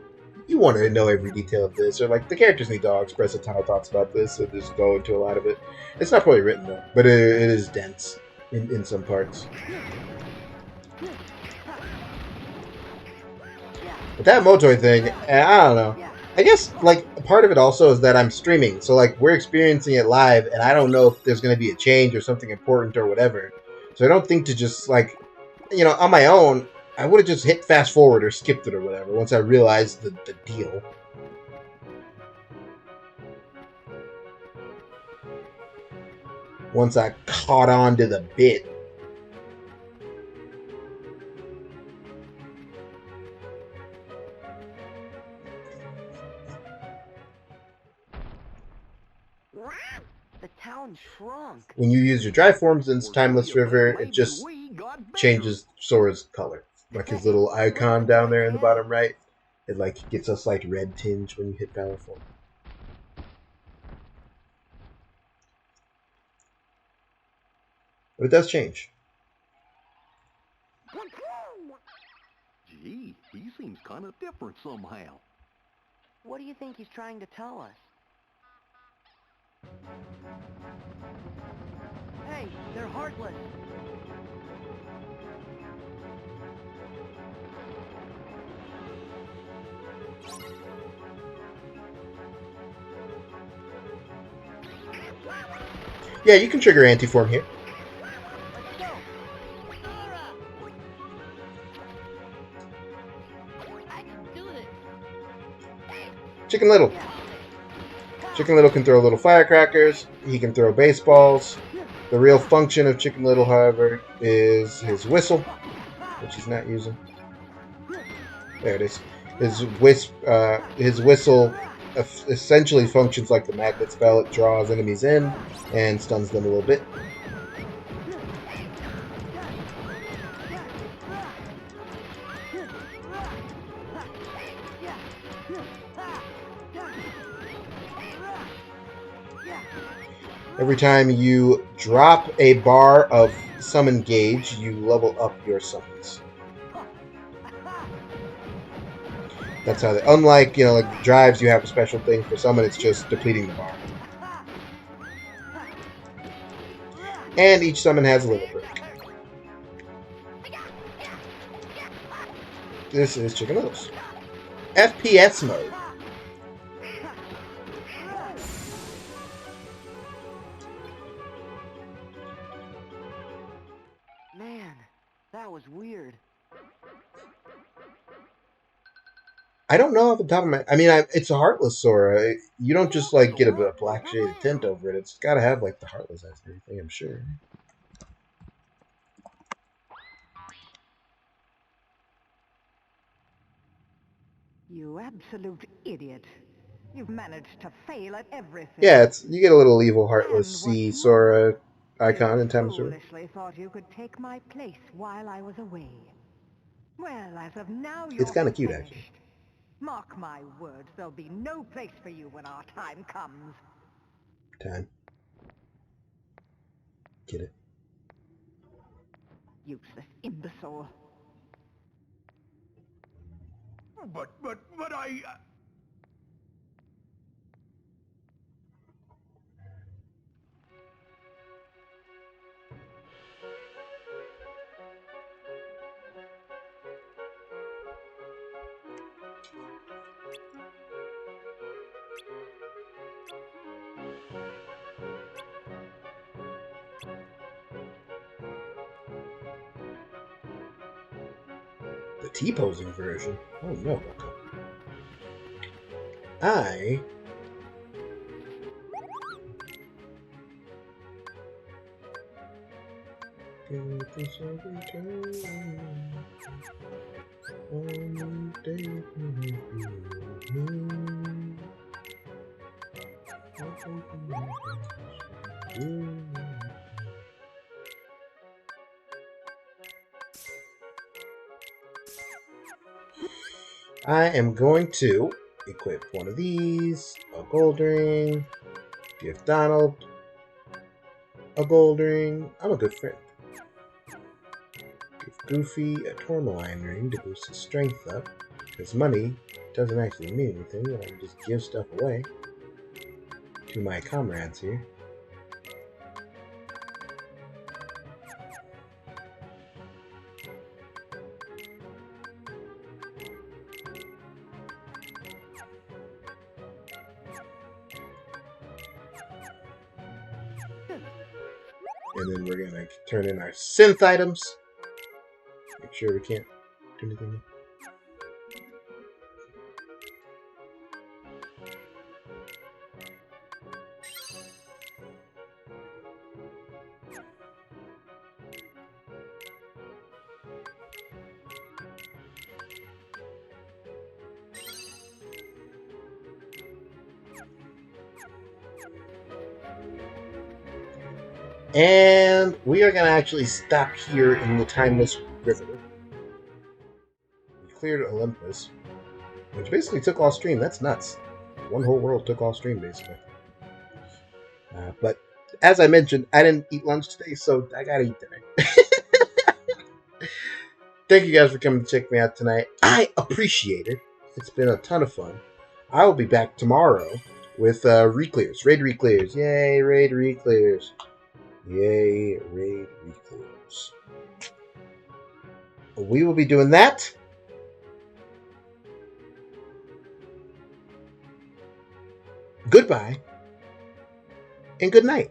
you want to know every detail of this, or like the characters need to express a ton of thoughts about this, so just go into a lot of it. It's not poorly written though, but it is dense in some parts. But that Motoi thing, I don't know. I guess like part of it also is that I'm streaming, so like we're experiencing it live, and I don't know if there's going to be a change or something important or whatever. So I don't think to just like, on my own, I would have just hit fast forward or skipped it or whatever once I realized the deal. Once I caught on to the bit. The town shrunk. When you use your dry forms in Timeless River, it just changes Sora's color. Like his little icon down there in the bottom right. It like gets a slight red tinge when you hit Power Form. But it does change. Gee, he seems kind of different somehow. What do you think he's trying to tell us? Hey, they're heartless. Yeah, you can trigger anti-form here. Let's go. I can do this. Chicken Little. Chicken Little can throw little firecrackers. He can throw baseballs. The real function of Chicken Little, however, is his whistle, which he's not using. There it is. His whistle essentially functions like the magnet spell. It draws enemies in and stuns them a little bit. Every time you drop a bar of summon gauge, you level up your summons. That's how they, unlike, like drives, you have a special thing for summon, it's just depleting the bar. And each summon has a limit break. This is Chicken Littles. FPS mode. Man, that was weird. I don't know off the top of my... I mean, it's a Heartless Sora. You don't just, like, get a black shaded tint over it. It's got to have, like, the Heartless eyes and everything, I'm sure. You absolute idiot. You've managed to fail at everything. Yeah, you get a little evil Heartless C Sora icon in Time of Sora. Foolishly thought you could take my place while I was away. Well, as of now, you're It's kind of cute, finished. actually. Mark my words, there'll be no place for you when our time comes. Time. Get it? Useless imbecile. But I... The T-posing version? Oh, no. I... I am going to equip one of these, a gold ring, give Donald a gold ring. I'm a good friend. Give Goofy a tourmaline ring to boost his strength up, because money doesn't actually mean anything when I can just give stuff away to my comrades here. And then we're going to turn in our synth items. Make sure we can't do anything. And we are going to actually stop here in the Timeless River. We cleared Olympus, which basically took all stream. That's nuts. One whole world took all stream, basically. But as I mentioned, I didn't eat lunch today, so I got to eat dinner. Thank you guys for coming to check me out tonight. I appreciate it. It's been a ton of fun. I will be back tomorrow with reclears, raid reclears. Yay, raid reclears. Yay, raid reclears. We will be doing that. Goodbye and good night.